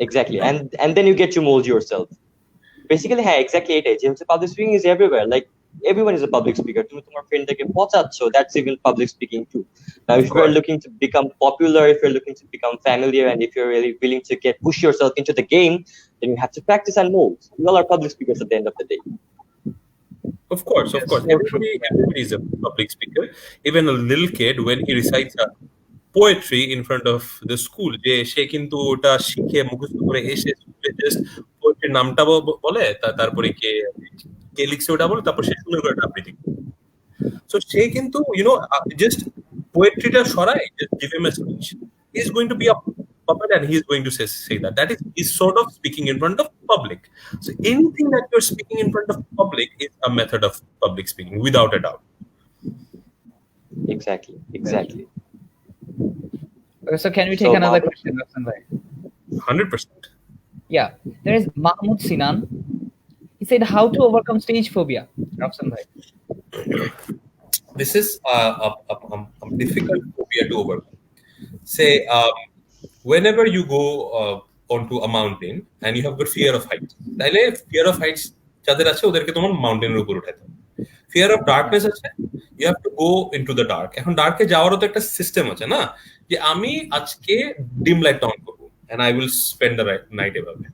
exactly, and then you get to mold yourself. Basically, hey, exactly it is. Public speaking is everywhere. Like everyone is a public speaker. So that's even public speaking too. Now, if you're looking to become popular, if you're looking to become familiar, and if you're really willing to push yourself into the game, then you have to practice and mold. We all are public speakers at the end of the day. Of course. Everybody is a public speaker. Even a little kid, when he recites a poetry in front of the school, যে সে কিন্তু ওটা শিখে মুখস্থ করে এসে just পোয়েট্রির নামটা বলে, তারপরে কে লিখছে ওটা বলে, তারপর সে সুন্দর করে আবৃত্তি। সো সে কিন্তু জাস্ট পোয়েট্রিটা সরাই, just give him a speech, he is going to be a puppet and he is going to say that is sort of speaking in front of public. So anything that you're speaking in front of public is a method of public speaking, without a doubt. Exactly. So can we take another question, Rafsan bhai? 100%. Yeah, there is Mahmoud Sinan. He said, how to overcome stage phobia, Rafsan bhai? This is a difficult phobia to overcome. Say, whenever you go onto a mountain and you have got fear of heights, তাহলে fear of heights যাদের আছে ওদেরকে তোমার মাউন্টেনের উপর উঠাতে হবে। fear of darkness আছে, you have to go into the dark. এখন ডার্কে যাওয়ারও তো একটা সিস্টেম আছে না, যে আমি আজকে ডিম লাইট অন করবো and I will spend the night এভাবে।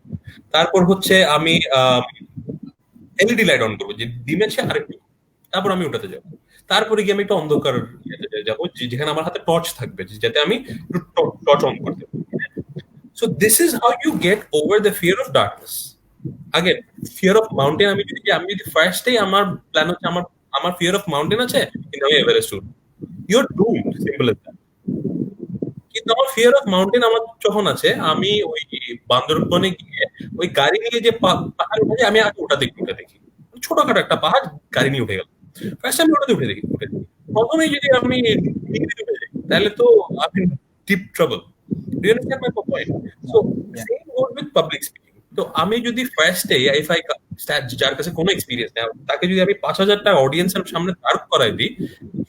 তারপর হচ্ছে আমি এলইডি লাইট অন করবো, যে ডিমের চেয়ে আরেকটু, তারপর আমি ওটাতে যাবো। তারপরে গিয়ে আমি একটা অন্ধকার যাবো, যেখানে আমার হাতে টর্চ থাকবে, যাতে আমি টর্চ অন করতে পারি। So this is how you get over the fear of darkness. Again, fear of mountain, আমি যদি ফার্স্ট ডে আমার প্ল্যান হচ্ছে আমার fear of mountain আছে, কিন্তু আমি এভারেস্ট উঠবো, you're doomed, simple as that. কিন্তু আমার fear of mountain আমার যখন আছে, আমি ওই বান্দরবনে গিয়ে ওই গাড়ি নিয়ে যে পাহাড় উঠে, আমি আগে ওটা দেখি, ছোটখাটো একটা পাহাড় গাড়ি নিয়ে উঠে গেল, ফার্স্ট আমি ওটাতে উঠে দেখি। প্রথমেই যদি আমি তাহলে তো আমি deep trouble. Do you understand my point? So same goes with public speaking. তো আমি যদি ফার্স্ট ডে যার কাছে কোনো এক্সপিরিয়েন্স নেই, তাকে যদি আমি 5,000 টাকা অডিয়েন্সের সামনে দাঁড় করাই দিই,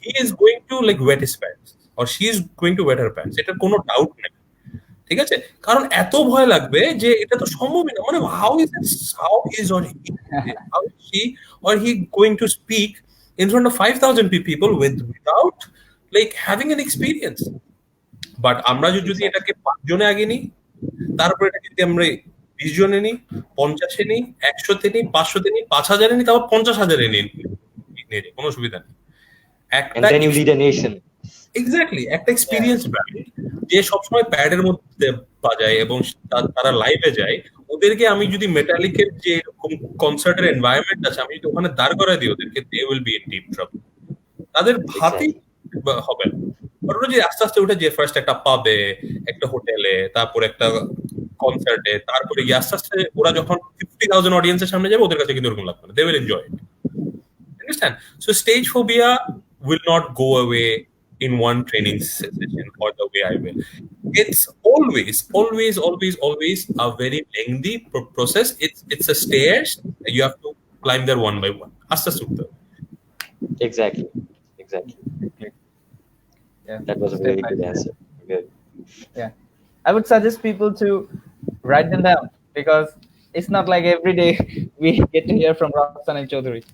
he is going to like wet his pants or she is going to wet her pants, এটার কোনো ডাউট নেই, ঠিক আছে? কারণ এত ভয় লাগবে যে এটা তো সম্ভবই না, মানে how is she or he going to speak in front of 5,000 people without like having an experience. But আমরা যদি এটাকে 5 জনে আগে নিই, তারপর এটা যদি আমরা 20 জনে নিই, 50-এ নিই, 100-তে নিই, 500-তে নিই, 5,000-এ নিই, তারপর 50,000-এ নিই, কোনো সুবিধা নেই। And then you lead a nation. Exactly, একটা এক্সপিরিয়েন্স ব্র্যান্ড যে সবসময় প্যাডের মধ্যে বাজায় এবং তারা লাইভে যায়, ওদেরকে আমি যদি মেটালিকের যে এরকম কনসার্টের এনভায়রনমেন্ট আছে আমি যদি ওখানে দাঁড় করায় দিই ওদেরকে, they will be in deep trouble. তাদের ভাতেই হবে না। ওরা যে আস্তে আস্তে উঠে যে ফার্স্ট একটা পাবে, একটা হোটেলে, তারপর একটা কনসার্টে, তারপরে গিয়ে আস্তে আস্তে ওরা যখন 50,000 অডিয়েন্সের সামনে যাবে ওদের কাছে কিন্তু ওরকম লাগবে না, they will enjoy it. Understand? So stage phobia will not go away in one training session or the way I will. It's always a very lengthy process. It's a stairs. You have to climb there one by one. Asta sutta. Exactly. Yeah, that was a very good answer. Good. Yeah, I would suggest people to write them down, because it's not like every day we get to hear from Rafsan M Chowdhury.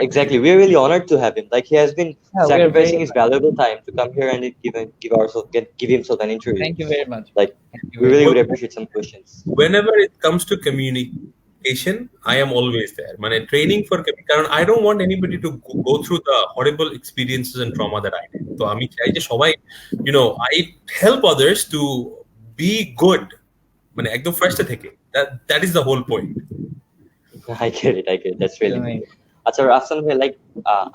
Exactly, we're really honored to have him. Like, he has been sacrificing his valuable time to come here and give himself an interview. Thank you very much. Like, we really would appreciate some questions. Whenever it comes to communication, I am always there. Man, training for karon I don't want anybody to go through the horrible experiences and trauma that I did. So ami chai je shobai, I help others to be good. Man, ekdom first theke. That is the whole point. I get it. That's really good. আচ্ছা রাফসান ভাই, like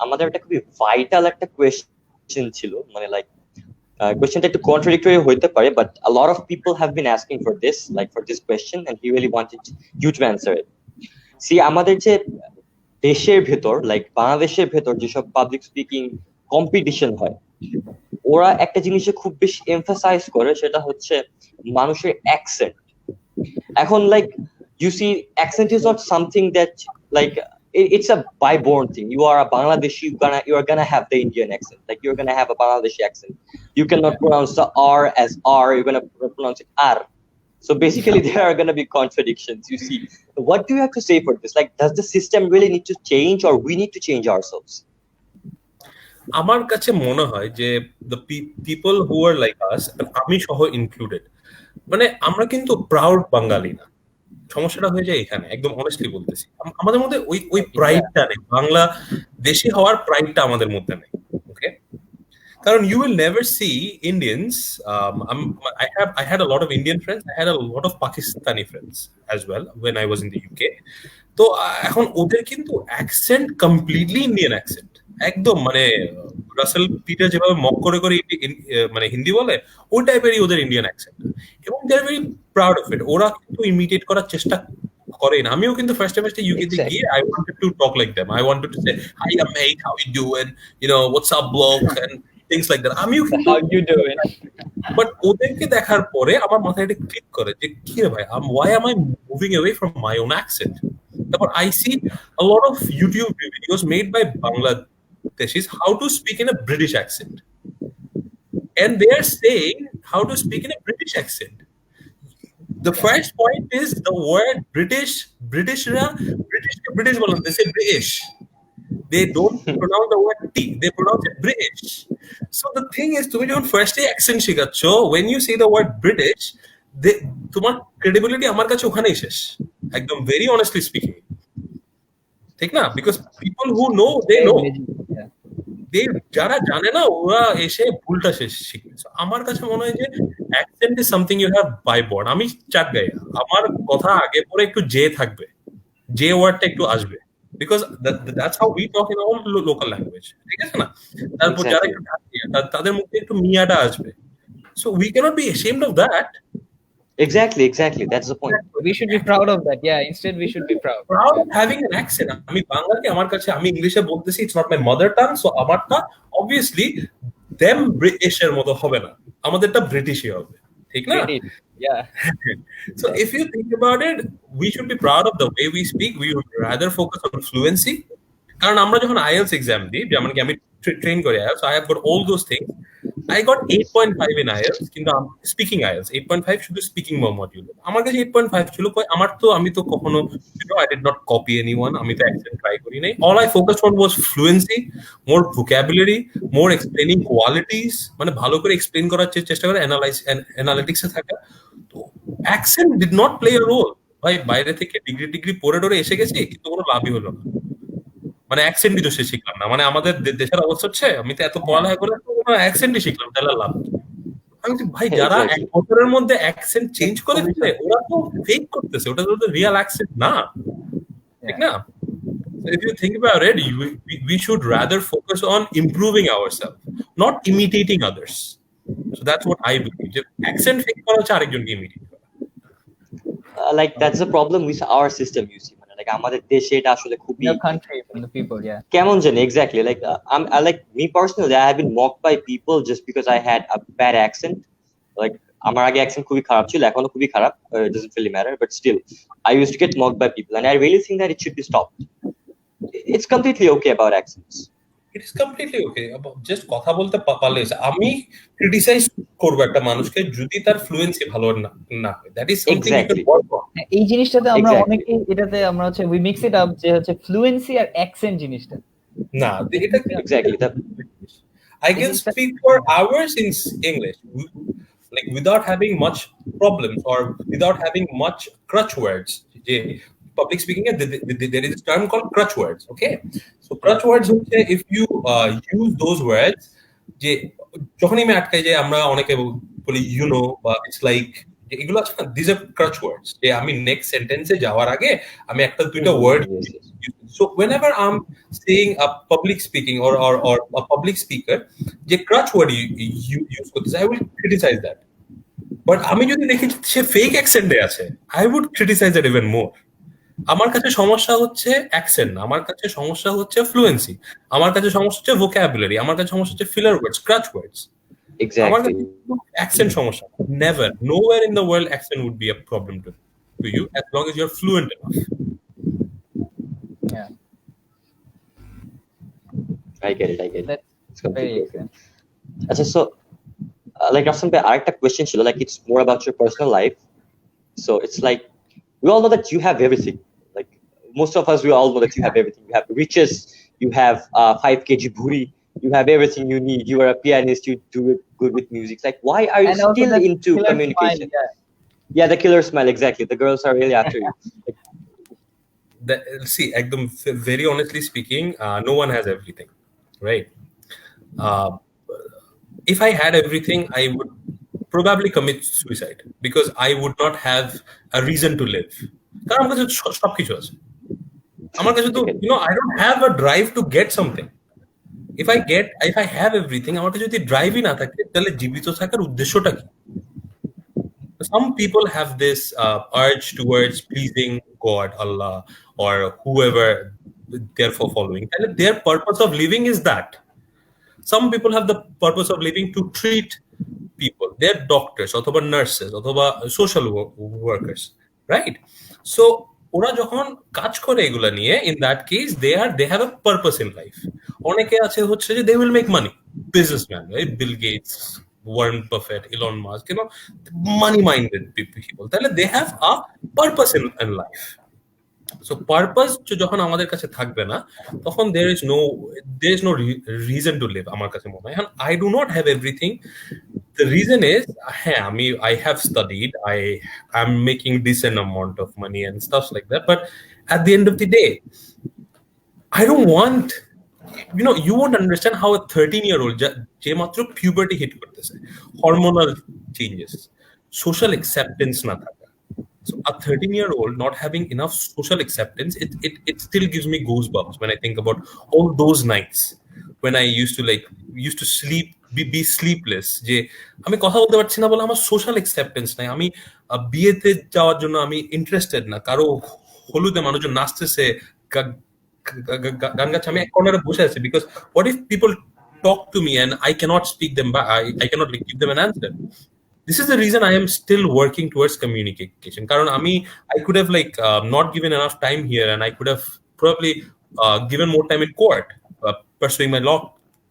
আমাদের একটা খুবই vital একটা question ছিল, মানে like কোয়েশ্চেনটা একটু কন্ট্রাডিক্টরি হইতে পারে, but a lot of people have been asking for this question and he really wanted you to answer it. See, আমাদের যে দেশের ভেতর, লাইক বাংলাদেশের ভেতর যেসব পাবলিক স্পিকিং কম্পিটিশন হয়, ওরা একটা জিনিসে খুব বেশি এমফাসাইজ করে, সেটা হচ্ছে মানুষের অ্যাকসেন্ট। এখন like you see, accent is not something that like it's a byborn thing. You are a Bangladeshi, you're gonna have the Indian accent. Like, you're gonna have a Bangladeshi accent. You cannot pronounce the R as R, you're gonna pronounce it R. So basically there are gonna be contradictions, you see. What do you have to say for this? Like, does the system really need to change, or we need to change ourselves? আমার কাছে মনে হয় যে the people who are like us, আমি সহ included, মানে আমরা কিন্তু প্রাউড বাঙালি না। সমস্যাটা হয়ে যায় এখানে, একদম অনেস্টলি বলতেছি। আমাদের মধ্যে ওই প্রাইডটা নেই, বাংলা দেশি হওয়ার প্রাইডটা আমাদের মধ্যে নেই। ওকে, কারণ you will never see Indians. I had a lot of Indian friends. I had a lot of Pakistani friends as well when I was in the UK. তো এখন ওদের কিন্তু অ্যাকসেন্ট কমপ্লিটলি ইন্ডিয়ান অ্যাকসেন্ট, একদম মানে Rasel Peter যেভাবে mock করে মানে হিন্দি বলে, ওই টাইপেরই ওদের ইন্ডিয়ান অ্যাকসেন্ট, এবং they are very proud of it. ওরা কিন্তু ইমিটেট করার চেষ্টা করে না। আমিও কিন্তু ফার্স্টে ইউকেতে গিয়ে I wanted to talk like them. I wanted to say, hi mate, how you doing, what's up bloke, and things like that. আমিও কিন্তু how you doing, বাট ওদেরকে দেখার পরে আমার মাথায় এটা ক্লিক করে যে কি রে ভাই, why am I moving away from my own accent? তারপর I see a lot of YouTube videos made by Bangladeshis how to speak in a British accent, and they are saying how to speak in a British accent. The first point is the word British বলেন, they say British. They don't pronounce the word T, they pronounce it British. So the thing is, তুমি যখন ফার্স্টে accent শেখাচ্ছ, when you say the word British, তোমার credibility আমার কাছে ওখানেই শেষ, একদম ভেরি অনেস্টলি স্পিকিং, ঠিক না? Because people who know, they know, যারা জানে না ওরা এসে ভুলটা শিখবে। আমার কাছে মনে হয় যে accent is something you have by born. আমি চাটগাঁইয়া, আমার কথা আগে পরে একটু জে থাকবে, জে ওয়ার্ডটা একটু আসবে, because that's how we talk in our local language, ঠিক আছে না? তারপর যারা একটু ঢাকিয়া, তাদের মুখে একটু মিয়াটা আসবে। So we cannot be ashamed of that. Exactly, that's the point. We should be proud of that. Yeah, instead we should be proud of having an accent. আমি বাংলাকে, আমার কাছে, আমি ইংলিশে বলতেছি, it's not my mother tongue, so আমারটা obviously them British এর মতো হবে না, আমাদেরটা ব্রিটিশই হবে, ঠিক না? Yeah. So if you think about it, we should be proud of the way we speak. We would rather focus on fluency. কারণ আমরা যখন IELTS এক্সাম দিই, যেমন কি আমি ট্রেন করি IELTS, I have got all those things. I got 8.5 in IELTS, কিন্তু speaking IELTS 8.5 শুধু স্পিকিং মডিউল। আমার কাছে 8.5 ছিল, আমি তো কখনো I did not copy anyone, আমি তো অ্যাকসেন্ট ট্রাই করি নাই। All I focused on was fluency, more vocabulary, more explaining qualities, মানে ভালো করে এক্সপ্লেইন করার চেষ্টা করে, অ্যানালিটিক্সে থাকা। তো accent did not play a role. ভাই বাইরে থেকে ডিগ্রি পড়ে এসে গেছি, কিন্তু কোনো লাভই হলো না। মানে অ্যাকসেন্টই তো সে শিখলাম না, মানে আমাদের দেশের অবস্থা হচ্ছে আমি তো এত পড়ালেখা করে কোনো অ্যাকসেন্টই শিখলাম, তাহলে লাভ কি? আমি বলছি, ভাই যারা এক Exactly. বছরের মধ্যে অ্যাকসেন্ট চেঞ্জ করে খুবই দিচ্ছে ওরা তো ফেক করতেছে, ওটা তো রিয়েল অ্যাকসেন্ট না, ঠিক না? So if you think about it, we should rather focus on improving ourselves, not imitating others. So that's what I believe. যে accent fake করা হচ্ছে আরেকজনকে imitate করা। Like that's the problem with our system, you see. মানে like আমাদের দেশে এটা আসলে খুবই your country from the people, yeah. কেমন জানি exactly. Like I like me personally, I have been mocked by people just because I had a bad accent. Like আমার আগে accent খুবই খারাপ ছিল, এখনো খুবই খারাপ. It doesn't really matter, but still, I used to get mocked by people, and I really think that it should be stopped. It's completely okay about accents. It is completely okay. Just কথা বলতে পারলে আমি criticize করব একটা মানুষকে যদি তার fluency ভালো না হয়, that is something you can Exactly. work on. এই জিনিসটাতে আমরা Exactly. অনেকে এটাতে আমরা হচ্ছে we mix it up যে হচ্ছে ফ্লুয়েন্সি আর অ্যাকসেন্ট জিনিসটা। না, এটা Exactly. I can speak for hours in English, like without having much problems or without having much crutch words. Public speaking, there is a term called crutch words. Okay, so crutch words, if you use those words, যে যখনই আমি আটকাই যে আমরা অনেকে বলি বা it's like এগুলো আছে না, these are crutch words, যে আমি নেক্সট সেন্টেন্সে যাওয়ার আগে আমি একটা দুইটা word. So whenever I'm saying a public speaking or a public speaker, যে crutch word you use করতেছে, I will criticize that. But আমি যদি দেখি সে ফেক অ্যাকসেন্টে আছে, I would criticize it even more. আমার কাছে সমস্যা হচ্ছে অ্যাকসেন্ট না, আমার কাছে সমস্যা হচ্ছে ফ্লুয়েন্সি, আমার কাছে সমস্যা হচ্ছে ভোকাবুলারি, আমার কাছে সমস্যা হচ্ছে ফিলার ওয়ার্ডস, ক্রাচ ওয়ার্ডস। আমার কাছে অ্যাকসেন্ট সমস্যা never, nowhere in the world accent would be a problem to you as long as you're fluent enough. Yeah, I get it. that's very excellent. Acha, so like Rafsan bhai, arekta question chilo, like it's more about your personal life. So it's like we all know that you have everything. Like most of us, we all know that you have everything. You have riches, you have 5 kg bhuri, you have everything you need. You are a pianist, you do it good with music. Like why are you And also still that into killer communication? smile, Yeah, the killer smile, exactly. The girls are really after you. See, ekdom very honestly speaking, no one has everything, right? If I had everything, I would probably commit suicide because I would not have a reason to live. কারণ আমার কাছে সবকিছু আছে, আমার কাছে তো I don't have a drive to get something. If I have everything, আমার কাছে যদি ড্রাইভই না থাকে তাহলে জীবিত থাকার উদ্দেশ্যটা কি? Some people have this urge towards pleasing God, Allah, or whoever they're following, and their purpose of living is that. Some people have the purpose of living to treat people. They're doctors, or nurses, or social workers, right? So ওরা যখন কাজ করে এগুলা নিয়ে, in that case they have a purpose in life. অনেকে আছে হচ্ছে যে they will make money, businessman, right? Bill Gates, Warren Buffett, Elon Musk, money-minded people. তাহলে they have a purpose in life. So purpose যখন আমাদের কাছে থাকবে না, তখন there is no reason to live আমার কাছে মনে হয়। And I do not have everything. The reason is, I have studied, I am making decent amount of money and stuff like that. But at the end of the day, I don't want, you won't understand how a 13-year-old যে মাত্র puberty hit করতেছে, hormonal changes, social acceptance না থাকা. So a 13-year-old not having enough social acceptance, it still gives me goosebumps when I think about all those nights when I used to sleep, be sleepless, যে আমি কথা বলতে পারছি না বলে আমার সোশ্যাল অ্যাকসেপ্টেন্স নাই, আমি বিয়েতে যাওয়ার জন্য আমি ইন্টারেস্টেড না, কারো হলুদে মানুষজন নাচতেছে, গান গাচ্ছে, আমি এক কর্নারে বসে আছি, because what if people talk to me and I cannot speak them back, I cannot give them an answer. This is the reason I am still working towards communication. Karon I could have not given enough time here, and I could have probably given more time in court pursuing my law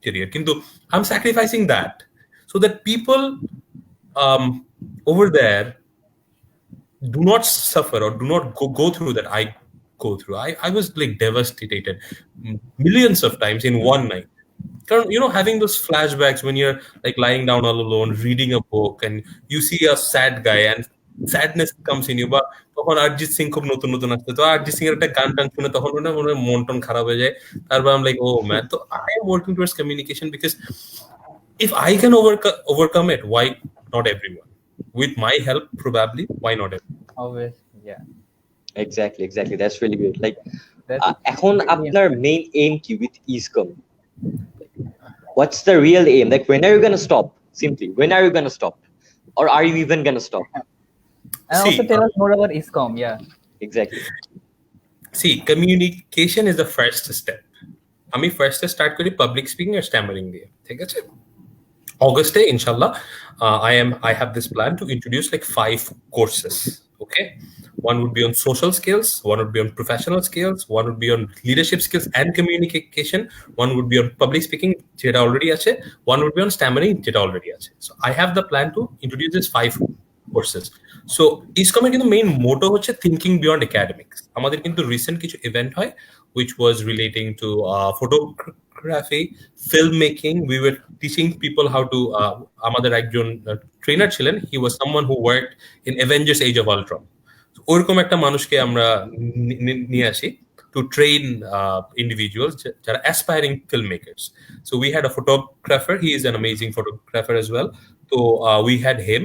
career. Kintu I'm sacrificing that so that people over there do not suffer or do not go through that I go through. I was devastated millions of times in one night. Having those flashbacks when you're lying down all alone, reading a book, and you see a sad guy, and sadness comes in you, বা তখন অরিজিৎ সিং খুব নতুন নতুন আসছে, তো অরিজিৎ সিং এর একটা গান টান শুনে তখন মনে হয় মন টন খারাপ হয়ে যায়। তারপর I'm like, oh man, so I am working towards communication because if I can overcome it, why not everyone? With my help, probably, why not everyone? Always, yeah. Exactly. That's really good. Like, That's এখন really আপনার main aim কি with Easecom? What's the real aim? Like, when are you gonna stop? Simply, when are you gonna stop? Or are you even gonna stop? And See, also tell us more about Easecom, yeah. Exactly. See, communication is the first step. আমি ফার্স্টে start করি public speaking আর stammering দিয়ে, ঠিক আছে? August, inshallah, I have this plan to introduce like 5 courses. Okay, one would be on social skills, one would be on professional skills, one would be on leadership skills and communication, one would be on public speaking, jeta already ache, one would be on stammering, jeta already ache. So I have the plan to introduce these 5 courses. So Easecom এর কিন্তু main মোটো হচ্ছে thinking beyond academics. আমাদের কিন্তু recent কিছু event হয় which was relating to photography, filmmaking. We were teaching people how to আমাদের একজন trainer ছিলেন, he was someone who worked in Avengers Age of Ultron. So ওরকম একটা মানুষকে আমরা নিয়ে আসি to train individuals যারা aspiring filmmakers. So we had a photographer, he is an amazing photographer as well. So we had him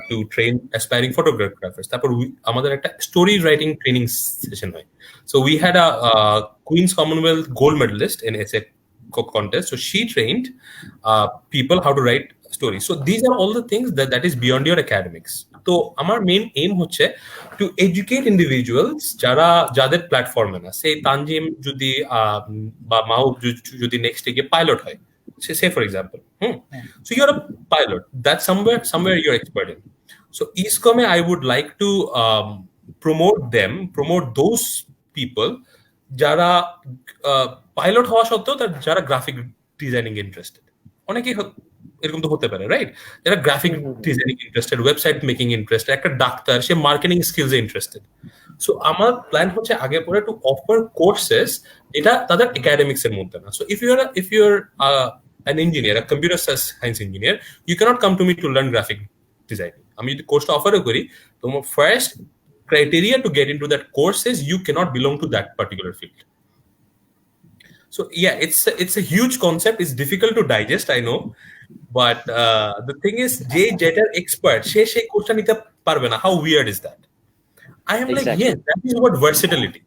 to train aspiring photographers. তারপর আমাদের একটা story writing training session হয়. So we had a Queen's Commonwealth gold medalist in essay contest. So she trained people how to write stories. So these are all the things that is beyond your academics. তো আমার main M হচ্ছে two educate individuals যাদের প্ল্যাটফর্মে না, সে তানজিম যদি বা মাহবুব যদি next গিয়ে পাইলট হয়, say for example, so you're a pilot, that's somewhere you're expert in. So Easecom, I would like to promote those people যারা পাইলট হওয়া সত্ত্বেও যারা গ্রাফিক ডিজাইনিং ইন্টারেস্টেড। অনেকেই এরকম তো হতে পারে, রাইট? যারা graphic designing interested, website making interested, একটা ডাক্তার সে মার্কেটিং স্কিলসে ইন্টারেস্টেড। সো আমার প্ল্যান হচ্ছে আগে পরে টু অফার কোর্সেস এটা তাদের একাডেমিক্স এর মধ্যে না। So if your an engineer, a computer science engineer, you cannot come to me to learn graphic designing. আমি যদি কোর্সটা অফারও করি, তোমার first criteria to get into that course is you cannot belong to that particular field. So yeah, it's a huge concept. It's difficult to digest, I know, but the thing is, jetar expert she course nite parbe na. How weird is that? I am like, yes, that is what versatility.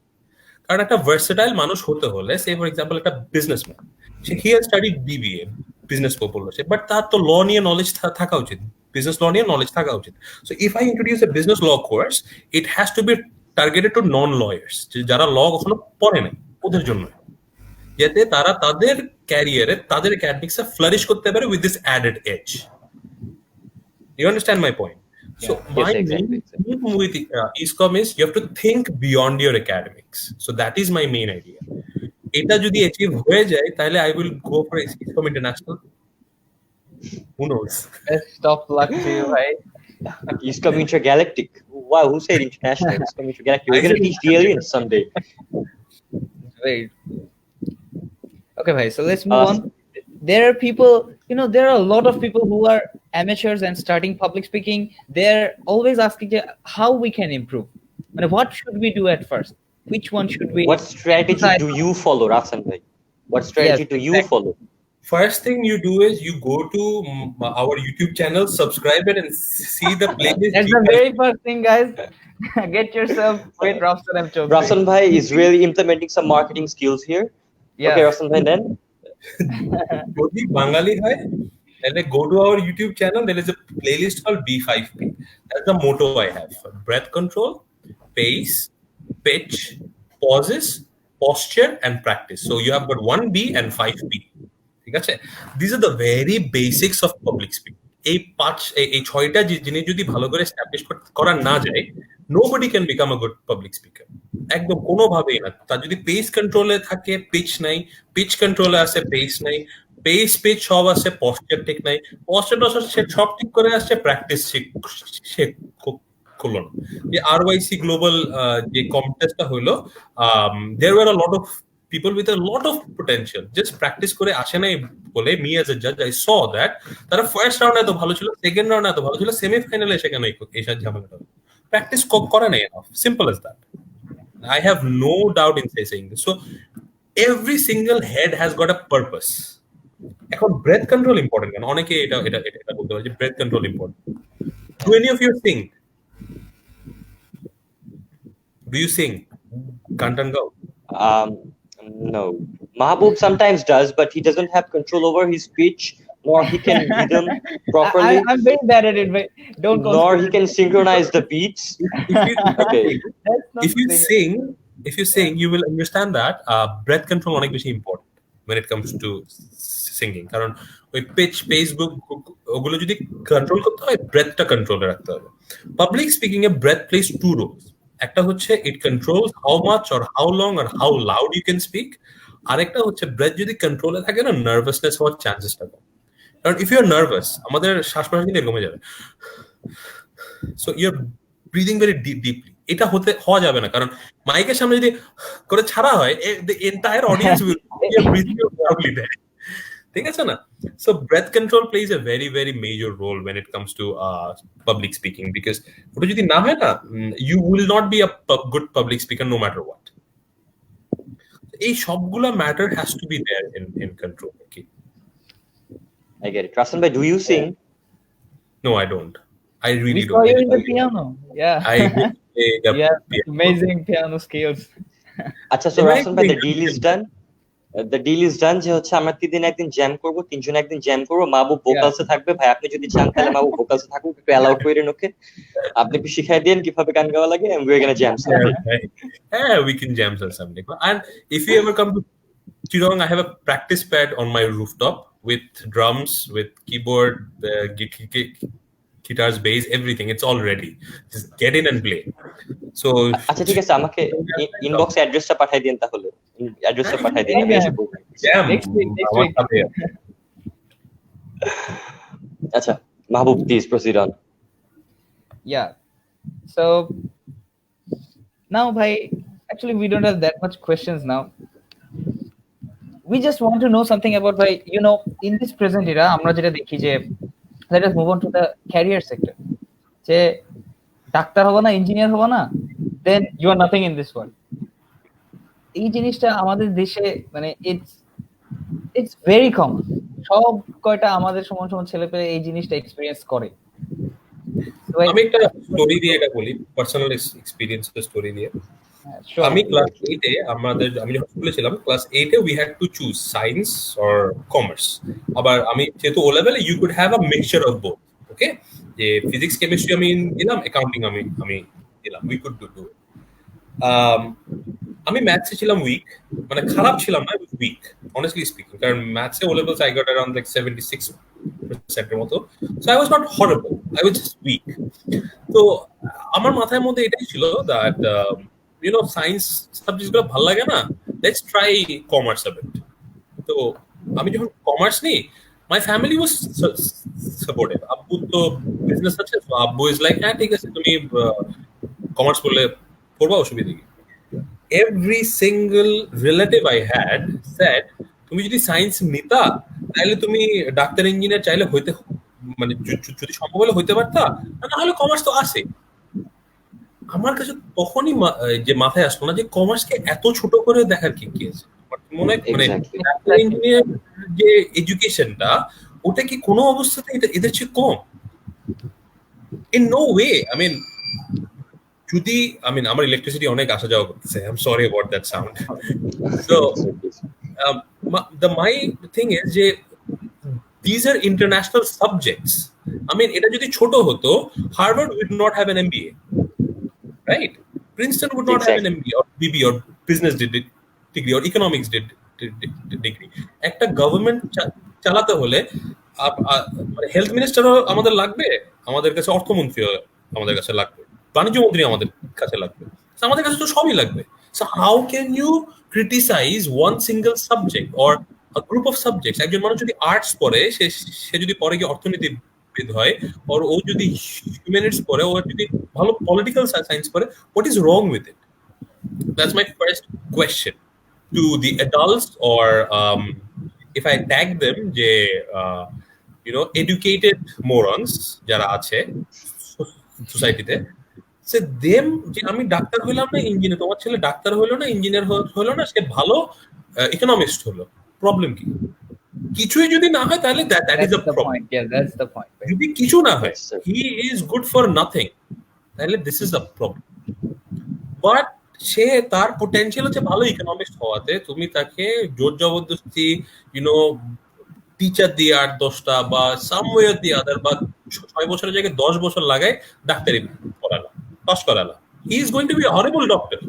কারণ একটা versatile মানুষ হতে হলে, সে for example একটা businessman, he has studied BBA, business পড়লো সে, but তার তো ল নিয়ে নলেজ থাকা উচিত, বিজনেস ল নিয়ে নলেজ থাকা উচিত। So if I introduce a business law course, it has to be targeted to non lawyers, যারা ল কখনো পড়ে নাই, ওদের জন্য, যাতে তারা তাদের ক্যারিয়ারে তাদের একাডেমিক্সে ফ্লারিশ করতে পারে with this added edge. You understand my point? So my main aim with Easecom is you have to think beyond your academics. So that is my main idea. Eta jodi achieve hoye jay, tahle I will go for Easecom International. Who knows? Best of luck to you, right? Easecom Intergalactic. Wow, who said international? Easecom Intergalactic. We're gonna teach the aliens someday. Great. Okay, bhai. So let's move on. There are people, there are a lot of people who are amateurs and starting public speaking. They're always asking how we can improve. What should we do at first? Which one should we? What strategy do you follow, Rafsan bhai? What strategy do you follow? First thing you do is you go to our YouTube channel, subscribe it, and see the playlist. That's the very first thing, guys. Get yourself with Rafsan M Chowdhury. Rafsan bhai is really implementing some marketing skills here. Yeah. Okay, Rafsan bhai, then. Jodi Bangali hai, and then go to our YouTube channel. There is a playlist called B5P. That's the motto I have: breath control, pace, pitch, pauses, posture, and practice. So you have got 1B and 5P. These are the very basics of public speaking. এই ছয়টা জিনিস যদি ভালো করে establish করা না যায়, nobody can become a good public speaker. একদম কোনোভাবেই না। তার যদি পেস কন্ট্রোলে থাকে, পিচ নাই, পিচ কন্ট্রোলে আছে, পেস নাই, পেস পিচ সব আছে, পশ্চার ঠিক নাই, পশ্চার সে সব ঠিক করে আসছে, প্র্যাকটিস সে করলো না। যে RYC গ্লোবাল যে কন্টেস্টটা হইলো, there were a lot of people with a lot of potential just practice করে আসে নাই বলে me as a judge I saw that তারা ফার্স্ট রাউন্ড এত ভালো ছিল, সেকেন্ড রাউন্ড এত ভালো ছিল, সেমিফাইনালে এসে কেন এই ঝামেলাটা প্র্যাকটিস করে নাই enough, simple as that. I have no doubt in saying this. So every single head has got a purpose. এখন breath control important কেন অনেকে এটা এটা এটা বলতে পারে যে breath control important. Do any of you sing? Do you sing? Kantan Gao? No. Mahbub sometimes does, but he doesn't have control over his speech, nor he can rhythm properly, I'm very bad at it, but don't nor he can synchronize the beats. Okay. If you sing, you will understand that breath control অনেক বেশি important when it comes to singing. কারণ ওই pitch, Facebook ওগুলো যদি control করতে হয়, ব্রেথটা কন্ট্রোলে রাখতে হবে। পাবলিক স্পিকিং এ ব্রেথ প্লেস টু রোলস। একটা হচ্ছে it controls how much or how long or how loud you can speak, আরেকটা হচ্ছে ব্রেথ যদি কন্ট্রোলে থাকে না, নার্ভাসনেস হওয়ার চান্সেসটা কম। কারণ ইফ ইউ আর নার্ভাস, আমাদের শ্বাস প্রশ্বাস কিন্তু কমে যাবে, so you are breathing very deeply. এটা হওয়া যাবে না, কারণ মাইকের সামনে যদি করে ছাড়া হয়, the entire audience will be breathing loudly there. ঠিক আছে না? So breath control plays a very very major role when it comes to public speaking, because ওটা যদি না হয় না, you will not be a good public speaker no matter what. এই সবগুলা matter has to be there in control. Okay, I get it. Rafsan bhai, do you sing? no, I don't. I really we don't. saw you in the piano. Yeah. I play the Yeah, piano. amazing piano skills. আচ্ছা, so Rafsan bhai, the deal is done. The deal is done যে হচ্ছে আমরা একদিন jam করব, তিনজন একদিন jam করব, মাহবুব ভোকালসে থাকবে। ভাই আপনি যদি চান তাহলে মাহবুব ভোকালসে থাকুক, একটু অ্যালাউ করেন ওকে। আপনি একটু শিখাই দেন কিভাবে গান গাওয়া লাগে, and we're gonna jam someday. Yeah, we can jam someday. And if you ever come to Chittagong, I have a practice pad on my rooftop with drums, with keyboard, guitars, bass, everything. It's all ready. Just get in and play. So আচ্ছা ঠিক আছে, আমাকে ইনবক্সে অ্যাড্রেসটা পাঠিয়ে দিন তাহলে। অ্যাড্রেসটা পাঠিয়ে দিন। Next week. আচ্ছা, মাহবুব, please proceed on. Yeah. So now, bhai, actually we don't have that much questions now. We just want to know something about, bhai, you know, in this present era আমরা যেটা দেখি যে, let us move on to the career sector. যে doctor হবো না, engineer হবো না, then you are nothing in this world. এই জিনিসটা আমাদের দেশে মানে it's very common. সব কয়টা আমাদের সমান সমান ছেলেপেলে এই জিনিসটা এক্সপেরিয়েন্স করে। আমি একটা স্টোরি দিয়ে এটা বলি, পার্সোনাল এক্সপেরিয়েন্স স্টোরি দিয়ে। আমি ক্লাস 8 এ আমি যখন স্কুলে ছিলাম, class 8 A we had to choose science or commerce. আবার আমি যেহেতু ও লেভেলে you could have a mixture of both. ওকে, যে ফিজিক্স কেমিস্ট্রি আমি দিলাম, অ্যাকাউন্টিং আমি দিলাম, we could do it. আমি ম্যাথসে ছিলাম উইক, মানে খারাপ ছিলাম না, উইক honestly speaking, কারণ ম্যাথসে O levels I got around like 76% এর মতো, so I was not horrible, I was just weak. তো আমার মাথার মধ্যে এটাই ছিল that you know, science subjects গুলো ভালো লাগে না, let's try commerce a bit. তো আমি যখন কমার্স নিই, my family was supportive. আব্বু তো বিজনেস আছে, so আব্বু is like, হ্যাঁ ঠিক আছে, তুমি কমার্স পড়লে পড়বা, অসুবিধা কি? Every single relative I had said, তুমি যদি সায়েন্স নিতা তাহলে তুমি ডাক্তার ইঞ্জিনিয়ার চাইলে হইতে, মানে যদি সম্ভব হলে হইতে পারতা, না হলে কমার্স তো আছে। আমার কাছে তখনই যে মাথায় আসলো না যে কমার্সকে এত ছোট করে দেখার কি আছে। মনে হয় মানে ডাক্তার ইঞ্জিনিয়ার যে এডুকেশনটা, ওটা কি কোনো অবস্থাতে এদের চেয়ে কম? In no way. আমার ইলেকট্রিসিটি অনেক আসা যাওয়া করতেছে, I am sorry about that sound. So my thing is যে these are international subjects. এটা যদি ছোট হতো, Harvard would not have an MBA, right? Princeton would not have an MBA or BBA or business degree or economics degree. একটা government চালাতে হলে health মিনিস্টারও আমাদের লাগবে, আমাদের কাছে অর্থমন্ত্রী আমাদের কাছে লাগবে, বাণিজ্য মন্ত্রী আমাদের কাছে লাগবে, আমাদের কাছে তো সবই লাগবে। So how can you criticize one single subject or a group of subjects? একজন মানুষ যদি আর্টস পড়ে, সে যদি পরে গিয়ে অর্থনীতিবিদ হয়, or ও যদি হিউম্যানিটিস পড়ে, ও যদি ভালো পলিটিক্যাল সায়েন্স পড়ে, what is wrong with it? That's my first question. to the adults, or if I tag them, educated morons jara ache সোসাইটিতে, সে দেম যে আমি ডাক্তার হইলাম না ইঞ্জিনিয়ার, তোমার ছেলে ডাক্তার হইলো না ইঞ্জিনিয়ার হইলো না, সে ভালো ইকোনমিস্ট হলো, প্রবলেম কি? কিছুই যদি না হয় তাহলে that is the problem. That's the point. যদি কিছু না হয়, he is good for nothing, তাহলে this is the problem. But সে তার পোটেনশিয়াল হচ্ছে ভালো ইকোনমিস্ট হওয়াতে, তুমি তাকে জোর জবরদস্তি টিচার দিয়ে 8-10টা বা সামওয়্যার দিয়ে আদার, বা 6 বছরের জায়গায় 10 বছর লাগায় ডাক্তারি Corolla, pass Corolla, he is going to be a horrible doctor.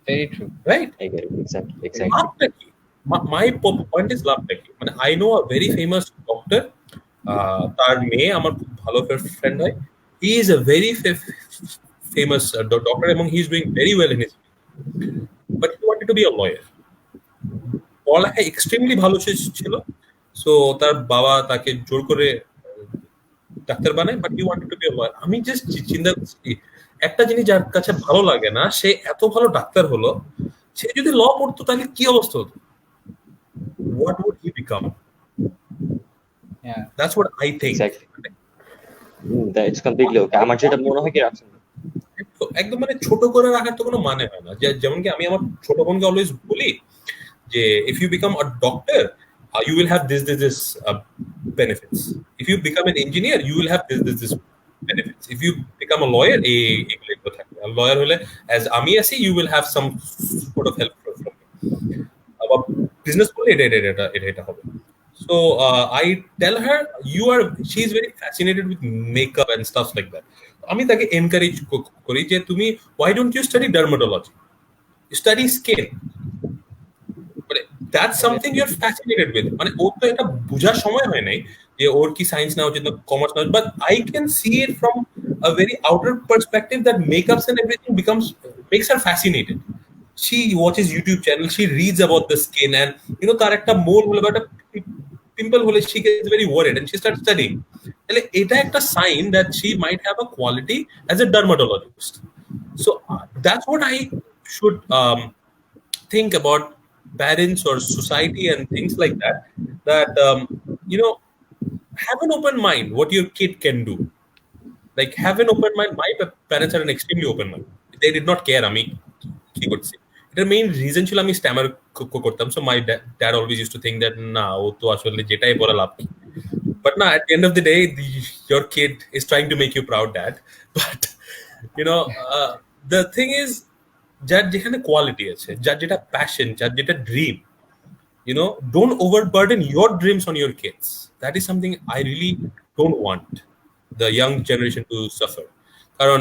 Very true. Right? I get it. Exactly. My point is লাভটা কি? মানে I know a very famous doctor, তার মেয়ে আমার খুব ভালো ফ্রেন্ড হয়, he is a very famous doctor এবং he is doing very well in his field, but he wanted to be a lawyer. পড়ালেখা এক্সট্রিমলি ভালো ছিল, সো তার বাবা তাকে জোর করে ডাক্তার বানায়, but he wanted to be a lawyer. আমি জাস্ট চিন্তা করছি, একটা জিনিস যার কাছে ভালো লাগে না, সে এত ভালো ডাক্তার হলো, সে যদি ল পড়তো তাহলে কি অবস্থা হতো? What would he become? Yeah, that's what I think. Exactly. That's completely okay. আমার যেটা মনে হয় কি রাখছেন, একদম মানে ছোট করে রাখার তো কোনো মানে হয় না। যেমন কি আমি আমার ছোট বোনকে অলওয়েজ বলি যে if you become a doctor, you will have this benefits. If you become an engineer, you will have this benefits. If you become a lawyer, এগুলো থাকবে। a lawyer হলে as আমি আছি, you will have some sort of help from me. আবার business করলে এটা হবে। So I tell her, she is very fascinated with makeup and stuff like that. আমি তাকে এনকারেজ করি যে তুমি why don't you study dermatology, study skin, মানে that's something you're fascinated with. মানে ওর তো এটা বোঝার সময় হয় নাই যে ওর কি সায়েন্স না উচিত না কমার্স না, but I can see it from a very outer perspective that makeups and everything makes her fascinated. She watches YouTube channel, she reads about the skin, and তার একটা মোল হলে বা একটা pimple hole, she gets very worried and she starts studying. Eta ekta sign that she might have a quality as a dermatologist. So that's what I should think about parents or society and things like that. That have an open mind what your kid can do. Like have an open mind. My parents are an extremely open mind. They did not care. Ami ki korche. The main reason ছিল আমি Starmer করতাম, so my dad always used to think that না ও তো আসলে যেটাই বলে লাভ কি, but না, at the end of the day your kid is trying to make you proud, dad. But the thing is, যার যেখানে কোয়ালিটি আছে, যার যেটা প্যাশন, যার যেটা dream, don't overburden your dreams on your kids. That is something I really don't want the young generation to suffer. কারণ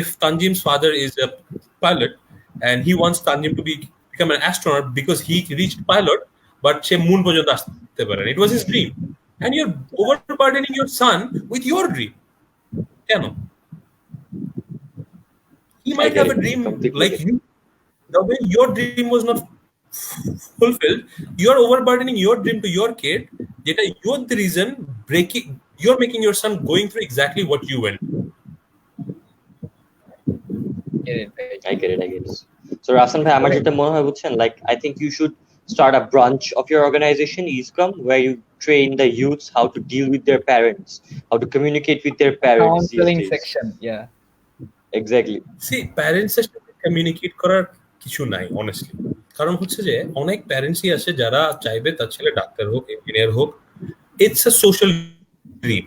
if Tanjim's father is a pilot and he wants Tanjim to become an astronaut because he reached pilot, but she moon পর্যন্ত আসতে পারেন, it was his dream, and you're overburdening your son with your dream. কেন? He might have a dream like you. The way your dream was not fulfilled, you're overburdening your dream to your kid. You're the reason you're making your son going through exactly what you went. I get it. So Rafsan bhai, আমার যেটা মনে হয় বুঝছেন, like I think you should start a branch of your organization, Easecom, where you train the youths how to deal with their parents, how to communicate with their parents. Counseling section, yeah. Exactly. See, parents এর সাথে communicate করার কিছু নাই honestly. কারণ হচ্ছে যে অনেক প্যারেন্টসই আছে যারা চাইবে তার ছেলে ডাক্তার হোক, ইঞ্জিনিয়ার হোক। It's a social dream.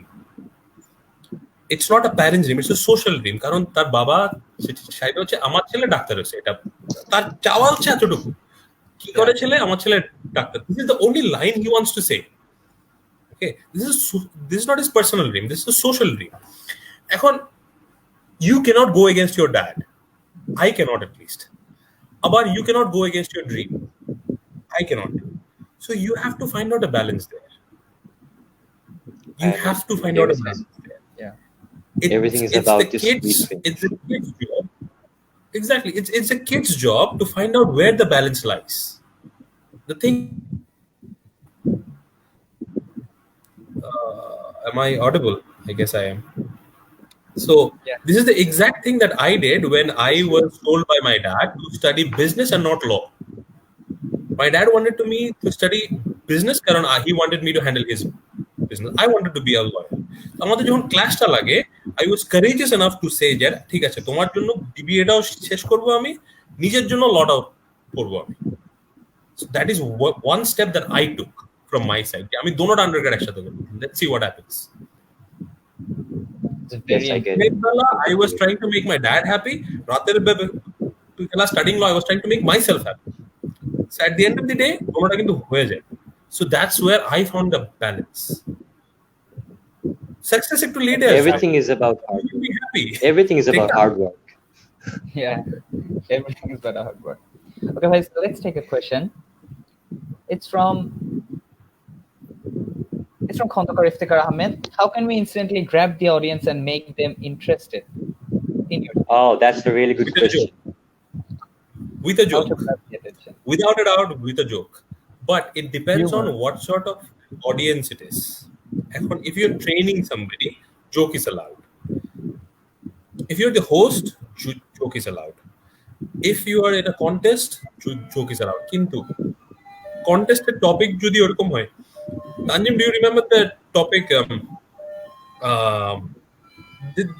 It's not a parent's dream, it's a social dream. কারণ তার বাবা চাইবে হচ্ছে আমার ছেলে ডাক্তার হচ্ছে, এটা তার চাওয়া হচ্ছে এতটুকু। কি করে ছেলে? আমার ছেলে doctor. This is the only line he wants to say. Okay, this is not his personal dream, this is a social dream. এখন you cannot go against your dad. I cannot, at least. Abar, you cannot go against your dream. I cannot. So you have to find out a balance there. You have to find out a balance there. Yeah. Everything is about this kids. It's the kids' job. Exactly. It's a kid's job to find out where the balance lies. The thing. Am I audible? I guess I am. So this is the exact thing that I did when I was told by my dad to study business and not law. My dad wanted me to study business কারণ he wanted me to handle his business. I wanted to be a lawyer. আমাদের যখন ক্লাসটা লাগে, I was courageous enough to say যে ঠিক আছে তোমার জন্য বিবিএটাও শেষ করব আমি, নিজের জন্য লটাও করব আমি. So that is one step that I took from my side. আমি দোনোটা আন্ডারগ্রেড একসাথে করব. Let's see what happens. Yes, I get it. I was trying to make my dad happy. রাতের বেলা studying law, I was trying to make myself happy. So at the end of the day, দোনোটা কিন্তু হয়ে যায়. So that's where I found the balance. Success to leaders. Everything is about hard work. Be happy. Everything is about hard work. Yeah, everything is about hard work. Okay, guys, so let's take a question. It's from Khondokar Iftikhar Ahmed. How can we instantly grab the audience and make them interested in your? Oh, that's a really good question. With a joke. Without a doubt, with a joke. But it depends on what sort of audience it is. If you're training somebody, joke is allowed. If you're the host, joke is allowed. If you are in a contest, joke is allowed. Kintu contested topic jodi orukom hoy. Tanjim, do you remember the topic?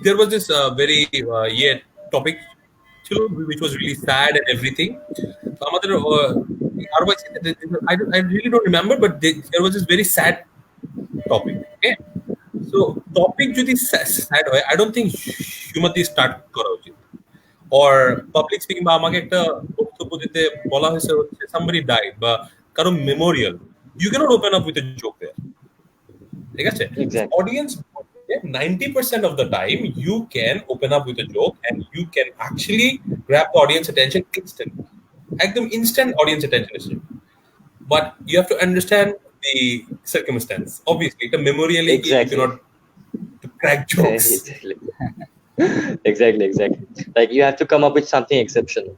There was this very topic which was really sad and everything. I really don't remember, but there was this very sad topic. Okay, so topic jodi sad hoy, I don't think humor দিয়ে start করা উচিত. Or public speaking বা আমাকে একটা বক্তব্য দিতে বলা হয়েছে হচ্ছে somebody died বা কারো memorial, you cannot open up with a joke there. ঠিক আছে? Exactly. Audience 90% of the time you can open up with a joke and you can actually grab the audience attention instantly. Ekdom instant audience attention. But you have to understand the circumstance. Obviously, the memorial exactly. You cannot to crack jokes. Exactly. Like you have to come up with something exceptional.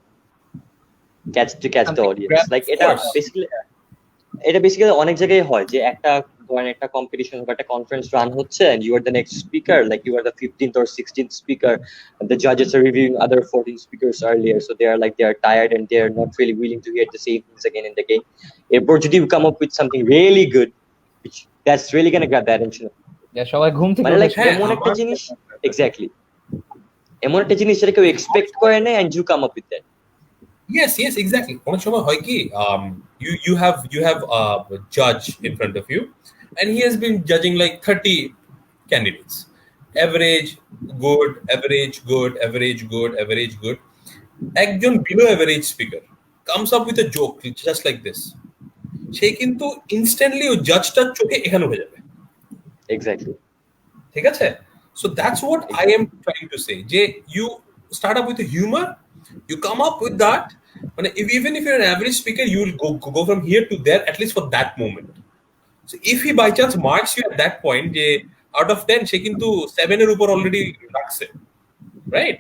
Catch the audience. Like এটা basically অনেক জায়গায় হয় যে একটা competition বা একটা conference run হচ্ছে and you are the next speaker, like you are the 15th or 16th speaker, and the judges are reviewing other 14 speakers earlier, so they are tired and they are not really willing to hear the same things again and again. Erbor jodi you come up with something really good which that's really going to grab the attention. Yeah, সবাই ঘুম থেকে like এমন একটা জিনিস exactly এমন একটা জিনিস যেটা কেউ expect করে না and you come up with that. Yes, exactly. অনেক সময় হয় কি you have a judge in front of you and he has been judging like 30 candidates. Average good, average good, average good, average good. Ekjon below average speaker comes up with a joke just like this. সে কিন্তু instantly ওই জাজটার চোখে এখানে হয়ে যাবে. Exactly. ঠিক আছে? So that's what I am trying to say. যে you start up with the humor, you come up with that. Even if you're an average speaker, you will go from here to there at least for that moment. So if he by chance marks you at that point, out of 10, সে কিন্তু 7 এর উপর already রাখছে, right?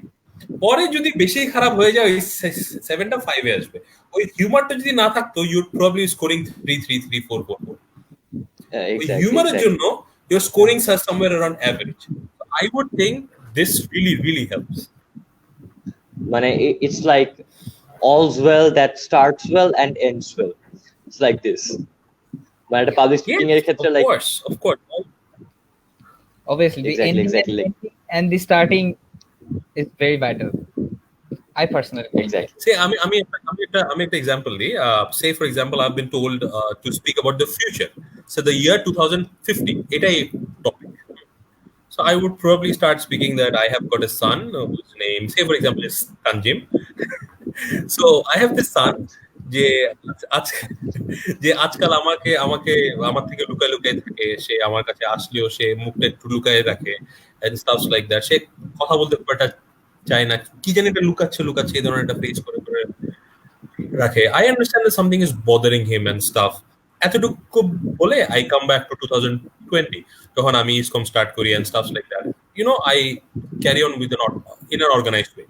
পরে যদি বেশি খারাপ হয়ে যায়, 7টা 5 এ আসবে. ওই হিউমারটা যদি না থাকতো, you'd probably scoring 3, 3, 3, 4, 4, 4. ওই হিউমারের জন্য your scoring are somewhere around average. So I would think this really helps. It's like all's well that starts well and ends well. It's like this. But the public speaking of course. Obviously, exactly. The ending and the starting is very vital. I personally think. Exactly. Say, I'm an example. Say, for example, I've been told to speak about the future. So the year 2050. It's a topic. So I would probably start speaking that I have got a son whose name, say for example, is Tanjim. So I have this son যে আজকাল আমাকে আমার থেকে লুকায় থাকে, সে আমার কাছে আসলেও সে মুখটা একটু লুকায় রাখে and stuff like that. সে কথা বলতে পারটা চায় না, কি জানি এটা লুকাচ্ছে এই ধরনের একটা ফেস করে রাখে. I understand that something is bothering him and stuff. এতটুকু বলে I come back to 2020 যখন আমি Easecom start করি and stuff like that. I carry on with in an organized way.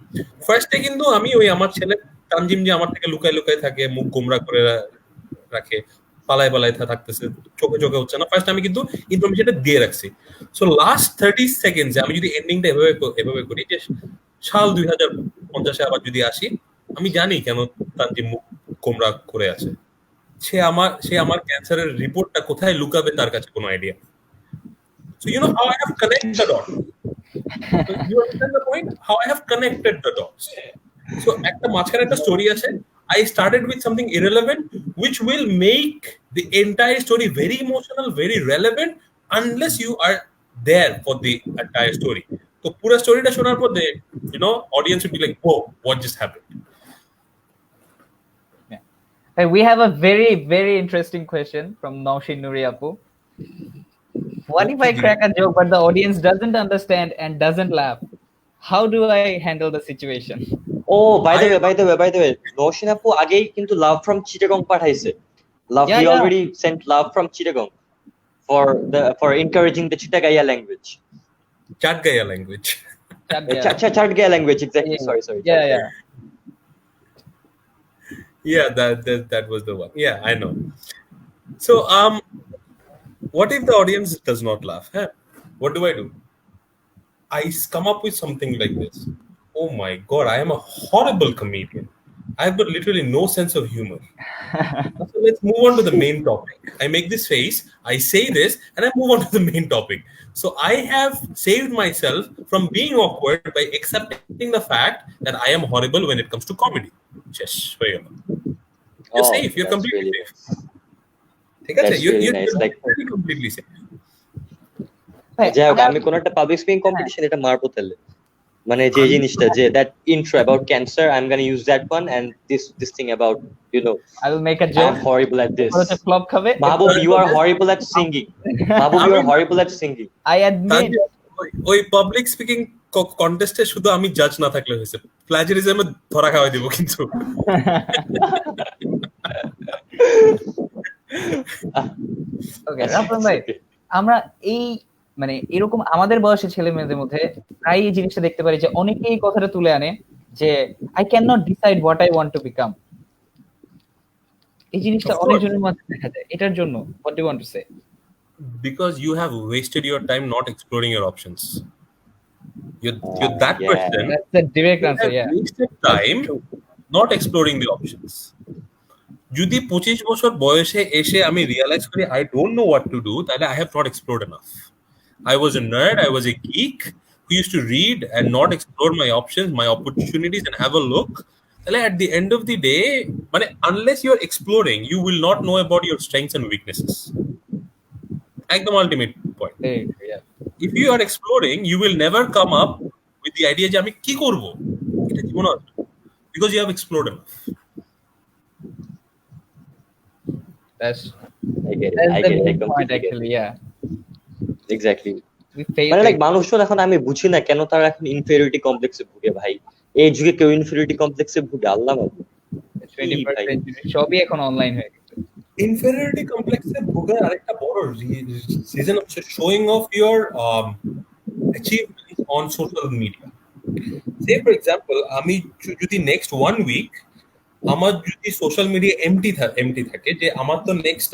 First কিন্তু আমি ওই আমার ছেলে তানজিম যে আমার থেকে লুকায় থাকে, মুখ গোমরা করে রাখে, পালায় থাকতেছে, চোখে হচ্ছে না, ফার্স্ট আমি কিন্তু ইনফরমেশনটা দিয়ে রাখছি. সো লাস্ট 30 সেকেন্ডস আমি যদি এন্ডিংটা এভাবে করি যে সাল 2050 আবার যদি আসি, আমি জানি কেন তানজিম মুখ কোমরা করে আছে। সে আমার ক্যান্সারের রিপোর্টটা কোথায় লুকাবে তার কাছে কোনো idea. So you know how I have connected the dots. So you understand the point? How I have connected the dots. So একটা মাঝখানে একটা স্টোরি আছে. I started with something irrelevant, which will make the entire story very emotional, very relevant, unless you are there for the entire story. তো পুরো স্টোরিটা শোনার পর audience would be like, oh, what just happened? Hey, we have a very, very interesting question from Naushin Nuri Apu. What if I crack a joke but the audience doesn't understand and doesn't laugh? How do I handle the situation? Oh, by the way, Roshan Apu আগেই কিন্তু love from Chittagong পাঠাইছে. He already sent love from Chittagong for encouraging the Chittagaya language. Chatgaya language. Chatgaya language, exactly. Sorry. Yeah, that was the one. Yeah, I know. So what if the audience does not laugh? What do? I come up with something like this. Oh my god, I am a horrible comedian. I've got literally no sense of humor. So let's move on to the main topic. I make this face, I say this, and I move on to the main topic. So I have saved myself from being awkward by accepting the fact that I am horrible when it comes to comedy. Just you're safe. You're completely safe. You're completely safe. আমি কোন একটা public speaking competition এটা মারবো তাহলে, মানে যে জিনিসটা যে that intro about cancer, I'm going to use that one, and this thing about I will make a joke. I'm horrible at this. Flop খাবে. Mahbub, you are horrible at singing. Mahbub, you are horrible at singing. I admit. ওই public speaking কন্টেস্টে শুধু আমি জাজ না থাকলে হয়েছে, প্লাজিয়ারিজমে ধরা খাওয়াই দিব কিন্তু। ওকে রাফসান ভাই, আমরা এই মানে এরকম আমাদের বয়সের ছেলে মেয়েদের মধ্যে প্রায় এই জিনিসটা দেখতে পারি যে অনেকেই কথাটা তুলে আনে যে I can not decide what I want to become. এই জিনিসটা অনেকজনের মধ্যে দেখা যায়। এটার জন্য what do you want to say? Because you have wasted your time not exploring your options. You're that person. That's the direct answer. Yeah. Wasted time not exploring the options. যদি 25 বছর বয়সে এসে আমি রিয়ালাইজ করি I don't know what to do, তাহলে I have not explored enough. I was a nerd, I was a geek who used to read and not explore my options, my opportunities, and have a look. At the end of the day, unless you're exploring, you will not know about your strengths and weaknesses. Like the ultimate point. Yeah. If you are exploring, you will never come up with the idea যে আমি কি করব, এটা জীবন আসবে, because you have explored enough. I get it. Point actually, yeah. Exactly. মানুষজন এখন আমি বুঝি না কেন তারা এখন ইনফেরিয়রিটি কমপ্লেক্সে ভুগে ভাই। এই যুগে কেউ ইনফেরিয়রিটি কমপ্লেক্সে ভুগে, আল্লাহ মাবুদ। 21st century সবই এখন অনলাইন হয়ে গেছে। ইনফেরিয়রিটি কমপ্লেক্সে ভোগার আরেকটা বড় রিজন হচ্ছে showing off your achievements on social media. Say for example, আমি যদি নেক্সট 1 week আমার যদি সোশ্যাল মিডিয়া এমটি থাকে, যে আমার তো নেক্সট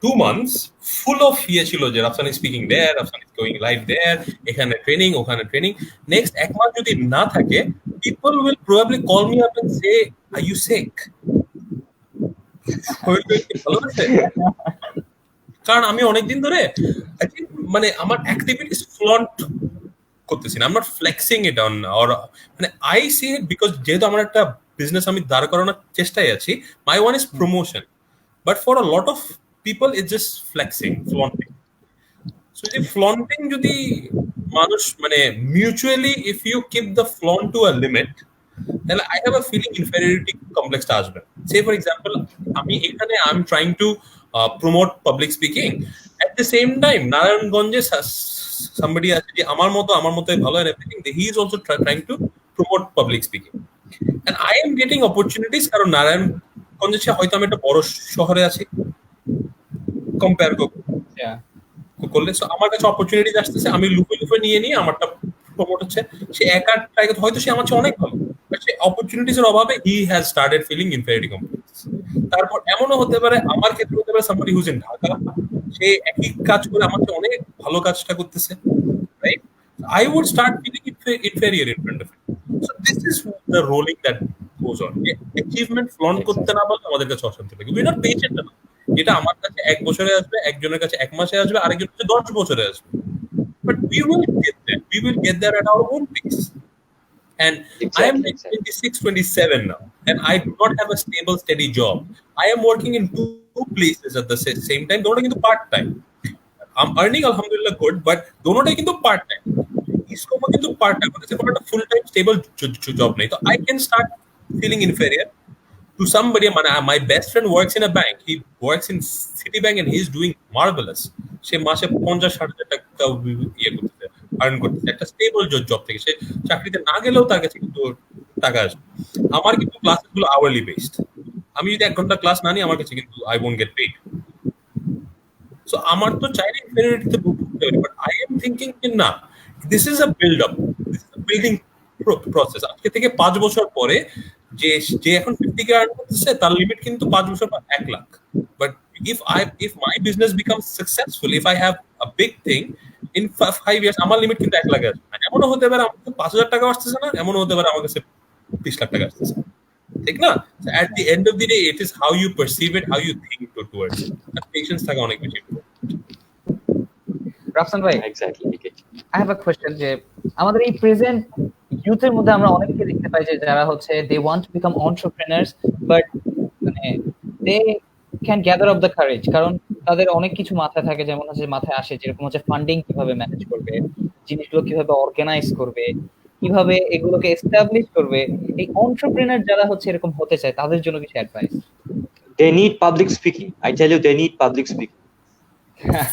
2 months ফুল অফ ছিল যে Rafsan is speaking there, Rafsan is going live there, এখানে ট্রেনিং ওখানে ট্রেনিং, নেক্সট 1 month যদি না থাকে, people will probably call me up and say are you sick. কারণ আমি অনেকদিন ধরে আমার অ্যাক্টিভিটিস ফ্লন্ট করতেছি না, I am not flexing it on, or I see it because যেহেতু আমার একটা বিজনেস আমি দাঁড় করানোর চেষ্টায় আছি, my one is promotion, but for a lot of people it's just flexing, flaunting. So এই ফ্লন্টিং যদি মানুষ mutually if you keep the flaunt to a limit, তাহলে I have a feeling inferiority complex টা আসবে। Say for example, আমি এখানে I'm trying to promote public speaking, at the same time নারায়ণগঞ্জে somebody আছে যে আমার মতোই ভালো and everything, he is also trying to promote public speaking, and I am getting opportunities কারণ নারায়ণগঞ্জে হয়তো আমি একটা বড় শহরে আছি কম্পেয়ার করলে, সো আমার কাছে অপরচুনিটিজ আসতেছে, আমি লুফে নিয়ে আমারটা প্রমোট হচ্ছে, সে একা ট্রাই করতে হয়তো সে আমার চেয়ে অনেক ভালো, বাট সে অপরচুনিটিজ এর অভাবে he has started feeling inferiority complex. তারপর এমনও হতে পারে আমার ক্ষেত্রে হতে পারে somebody who's in ঢাকা, সে একই কাজ করে আমার চেয়ে অনেক ভালো কাজটা করতেছে, right? I would start feeling inferior in front of it. So this is the rolling that goes on. Achievement flaunt করতে না পারলে আমাদের কাছে অশান্তি লাগে। উই নট পেশেন্ট না, যেটা আমার কাছে 1 বছরে আসবে, একজনের কাছে 1 মাসে আসবে, আরেকজনের কাছে 10 বছরে আসবে। But we will get there. We will get there at our own pace. And I am like 26, 27 now, and I do not have a stable, steady job. I am working in two places at the same time. Dono kintu part time. I'm earning alhamdulillah good, but dono tai kintu part time. Easecom kintu part time. It's a full time stable job nahi. So I can start feeling inferior to somebody. My best friend works in a bank. He works in Citibank and he's doing marvelous. সে মাসে 50,000-60,000 টাকা earn করতেছে একটা stable job থেকে। সে চাকরিতে না গেলেও তার কাছে কিন্তু টাকা আসবে। আমার কিন্তু ক্লাসগুলো আওয়ারলি বেসড। আমি যদি 1 ঘন্টা ক্লাস না নিই, আমার কাছে কিন্তু I won't gate paid. So আমার তো চাইলে ইনফেরিয়রিটিতে ভুগতে পারি, বাট আই এম থিঙ্কিং না, this is a build up, this is a building process. আজকে থেকে 5 বছর পরে যে এখন 50K আর্ন করতেছে, তার লিমিট কিন্তু 5 বছর পর 1 lakh. But if my business becomes successful, if I have a big thing in 5 years, আমার লিমিট কিন্তু 1 লাখ আসবে। এমনও হতে পারে আমার কাছে 5,000 টাকা আসতেছে না, এমনও হতে পারে আমার কাছে 20 লাখ টাকা আসতেছে, ঠিক না? At the end of the day, it is how you perceive it, how you think towards it. And patience থাকা অনেক বেশি important. রাফসান ভাই, exactly. I have a question যে আমাদের এই প্রেজেন্ট ইউথের মধ্যে আমরা অনেককে দেখতে পাই যে যারা হচ্ছে they want to become entrepreneurs, but মানে they can gather up the courage, কারণ তাদের অনেক কিছু মাথায় থাকে, যেমন হচ্ছে মাথায় আসে যেরকম হচ্ছে ফান্ডিং কিভাবে ম্যানেজ করবে, জিনিসগুলো কিভাবে অর্গানাইজ করবে, কিভাবে এগুলোকে এস্টাবলিশ করবে। এই এন্টারপ্রেনার যারা হচ্ছে এরকম হতে চায় তাদের জন্য কিছু advice? They need public speaking. I tell you, they need public speaking.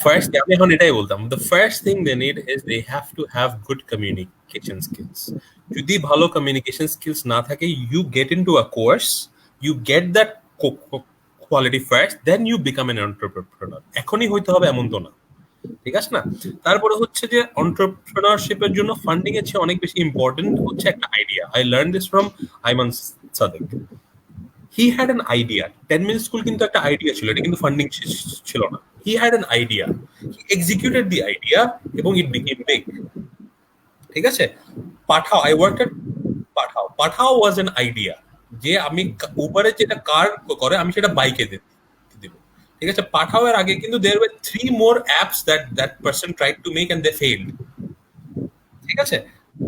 First, আমি এখন এটাই বলতাম, the first thing they need is they have to have good communication skills. যদি ভালো communication skills না থাকে, you get into a course, you get that quality first, then you become an entrepreneur. এখনই হইতে হবে এমন তো না, ঠিক আছে না? তারপরে হচ্ছে যে এন্টারপ্রেনারশিপের জন্য ফান্ডিং এর চেয়ে অনেক বেশি ইম্পর্টেন্ট হচ্ছে একটা idea. I learned this from Ayman Sadiq. He had an idea. 10 minute school কিন্তু একটা আইডিয়া ছিল, এটা কিন্তু ফান্ডিং ছিল না। He had an idea. He executed the idea এবং it became big. ঠিক আছে? পাঠাও, I worked at Pathao. Pathao was an idea যে আমি উবারে যেটা কার করে আমি সেটা বাইকে দিব। ঠিক আছে? পাঠাও এর আগে কিন্তু there were 3 more apps that person tried to make and they failed. ঠিক আছে?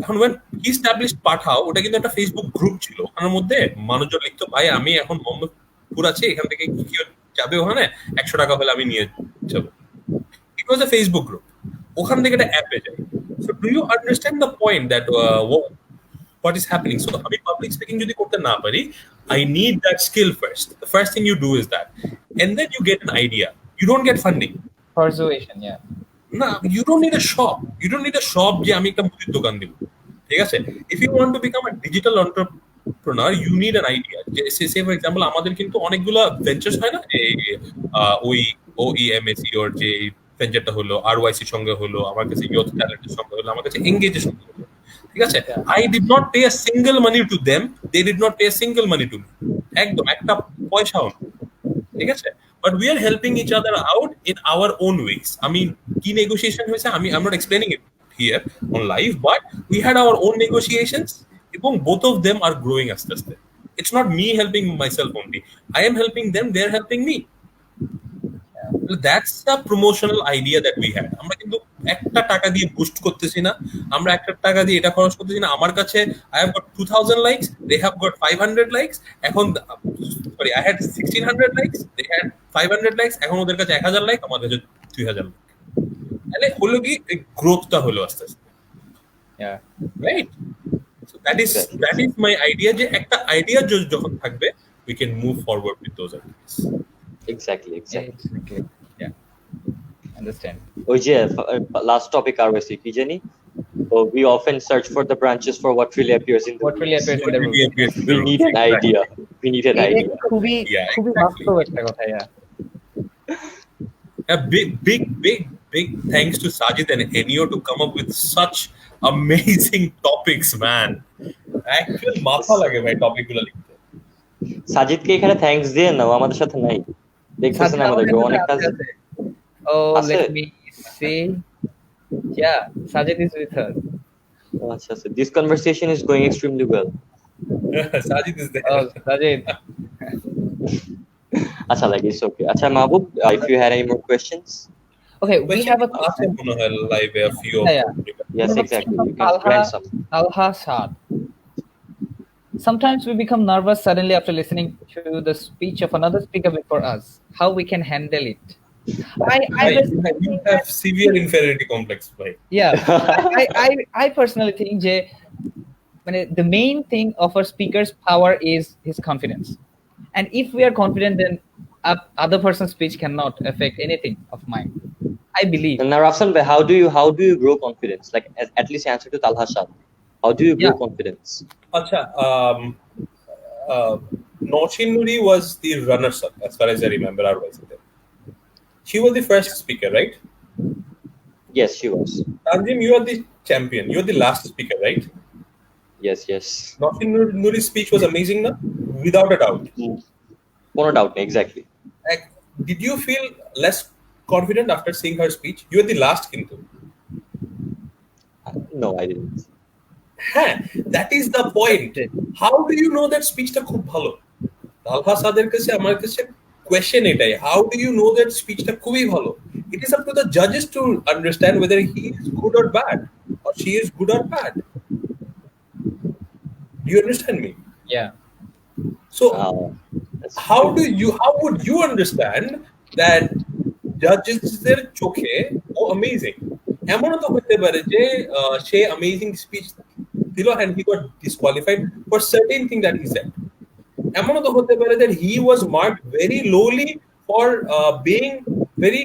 এখন when he established পাঠাও, ওটা কিন্তু একটা ফেসবুক গ্রুপ ছিল। ওখানের মধ্যে মানুষজন লিখতো, ভাই আমি এখন মোহাম্মদপুর আছি, এখান থেকে কি যাবে ওখানে, 100 টাকা হলে আমি নিয়ে যাব। It was a Facebook group. ওখান থেকে একটা অ্যাপে যায়। So do you understand the point that what is happening? So আমি পাবলিক স্পিকিং যদি করতে না পারি, I need that skill first. The first thing you do is that, and then you get an idea. You don't get funding. Persuasion, yeah. না, you don't need a shop. You don't need a shop যে আমি একটা মুদির দোকান দিব, ঠিক আছে? If you want to become a digital entrepreneur, you need an idea. Say for example, আমাদের কিন্তু অনেকগুলা ভেঞ্চার্স হয় না, ওই OEMAC ওর যে ভেঞ্চারটা হলো, RYC সঙ্গে হলো, আমার কাছে ইয়ুথ ট্যালেন্টের সঙ্গে হলো, আমার কাছে এনগেজের সঙ্গে হলো, ঠিক আছে? I did not pay a single money to them. They did not pay a single money to me. একদম একটা পয়সাও না, ঠিক আছে? But we are helping each other out in our own ways. I mean, কি negotiation হয়েছে, I'm not explaining it here on live, but we had our own negotiations এবং both of them are growing আস্তে আস্তে. It's not me helping myself only. I am helping them, they're helping me. So that's the promotional idea that we had. আমরা কিন্তু একটা টাকা দিয়ে boost করতেছি না, আমরা একটা টাকা দিয়ে এটা খরচ করতেছি না। আমার কাছে I have got 2000 likes, they have got 500 likes. এখন sorry, I had 1600 likes, they had 500 likes. এখন ওদের কাছে 1000 লাইক, আমার কাছে 2000 লাইক। তাহলে হলো কি, গ্রোথটা হলো আস্তে আস্তে, Yeah. Right? So that is my idea, যে একটা আইডিয়া যখন থাকবে, we can move forward with those ideas. Exactly. Yeah. Understand. ওই যে last topic আর হইছে কি জানি, so we often search for the branches for what really appears in the What really appears in the room. we need an idea. We need an idea. খুবই Yeah, খুবই exactly. বাস্তব একটা কথা। Yeah. A big thanks to Sajid and Enio to come up with such amazing topics, man. Actual মাথা লাগে ভাই topic গুলো লিখতে। সাজিদকে এখানে থ্যাঙ্কস দিয়ে না, ও আমাদের সাথে নাই, দেখতেছেন আমাদের অনেক কাজ Oh, আছে। let me see. Yeah, Sajid is with us. আচ্ছা, this conversation is going extremely well. Sajid is there. Oh, Sajid. Acha, like it's okay. Acha, Mahbub, if you had any more questions. Okay, we Question have a আছে question. মনে হয় live a few of Yeah. Yes, We have a exactly. question You from can grant some. Talha Shad. Sometimes we become nervous suddenly after listening to the speech of another speaker before us. How we can handle it? I Bhai, basically you think have that severe inferiority complex, bhai. yeah, I personally think যে মানে the main thing of our speaker's power is his confidence, and if we are confident, then other person's speech cannot affect anything of mine. I believe. And now, Rafsan, how do you grow confidence? Like at least answer to Talha Shah. How do you grow Yeah. confidence? Acha, Noshin Nuri was the runner-up, as far as I remember, our vice. She was the first speaker, right? Yes, she was. Tanzim, you are the champion. You are the last speaker, right? Yes, yes. Noshin Nuri's speech was amazing, na? Without a doubt. No doubt, exactly. Like, did you feel less confident after seeing her speech? You are the last, kintu. No, I didn't. That is the point. How do you know that speech ta khub bhalo? Talha Sader kache amar kache question etai. How do you know that speech ta khubi bhalo? It is up to the judges to understand whether he is good or bad, or she is good or bad. Do you understand me? Yeah. So That's how true. would you understand that judges চোখে ও amazing? এমনও তো হতে পারে যে সে amazing speech দিল and he got disqualified for certain thing that he said. এমনও তো হতে পারে that he was marked very lowly for being very,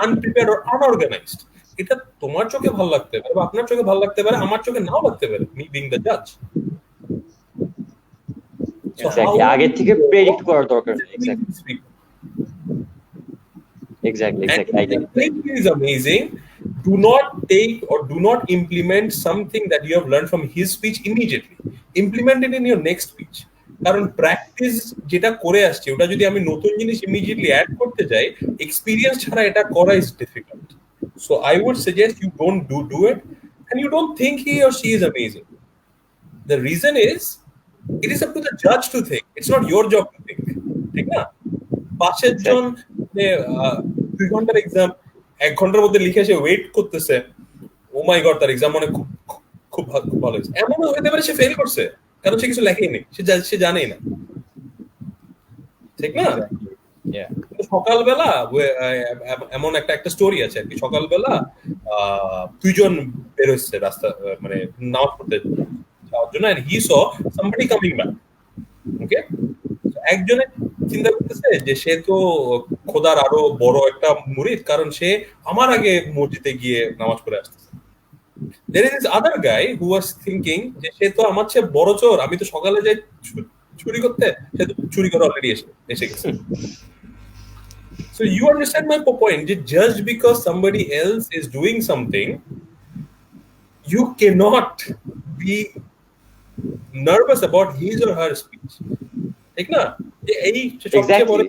unprepared or unorganized. এটা তোমার চোখে ভালো লাগতে পারে বা আপনার চোখে ভালো লাগতে পারে, আমার চোখে নাও লাগতে পারে, me being the judge. So Exactly. আগে থেকে predict করার দরকার নেই. Exactly. And I if get the it. thing is amazing, do not take or do not implement something that you have learned from his speech immediately. Implement it in your next speech. কারণ practice যেটা করে আসছে ওটা যদি আমি নতুন জিনিস immediately add করতে যাই, এক্সপিরিয়েন্স ছাড়া এটা করা is difficult. So I would suggest you don't do it and you don't think he or she is amazing. The reason is it is up to the judge to think. It's not your job to think. ঠিক না? পাশের জন 2 ঘন্টার exam 1 ঘন্টার মধ্যে লিখে এসে wait করতেছে, ও my god তার এক্সাম অনেক খুব ভালো হয়েছে, এমনও হতে পারে সে ফেল করছে কারণ সে কিছু লেখেনি, সে জানেই না, ঠিক না? সকালবেলা এমন একটা স্টোরি আছে আর কি, সকালবেলা 2 জন বের হচ্ছে রাস্তা মানে নামাজ পড়তে যাওয়ার জন্য, and he saw somebody coming back. ওকে, একজনে চিন্তা করতেছে যে সে তো খোদার আরো বড় একটা মুরিদ, কারণ সে আমার আগে মসজিদে গিয়ে নামাজ পড়ে আসতেছে. There is this other guy who was thinking যে সে তো আমার চেয়ে বড় চোর, আমি তো সকালে যাই চুরি করতে, সে তো চুরি করে অলরেডি এসে গেছে. So you understand my point, just because somebody else is doing something, you cannot be nervous about his or her speech. ঠিক না? এই সবচেয়ে বড়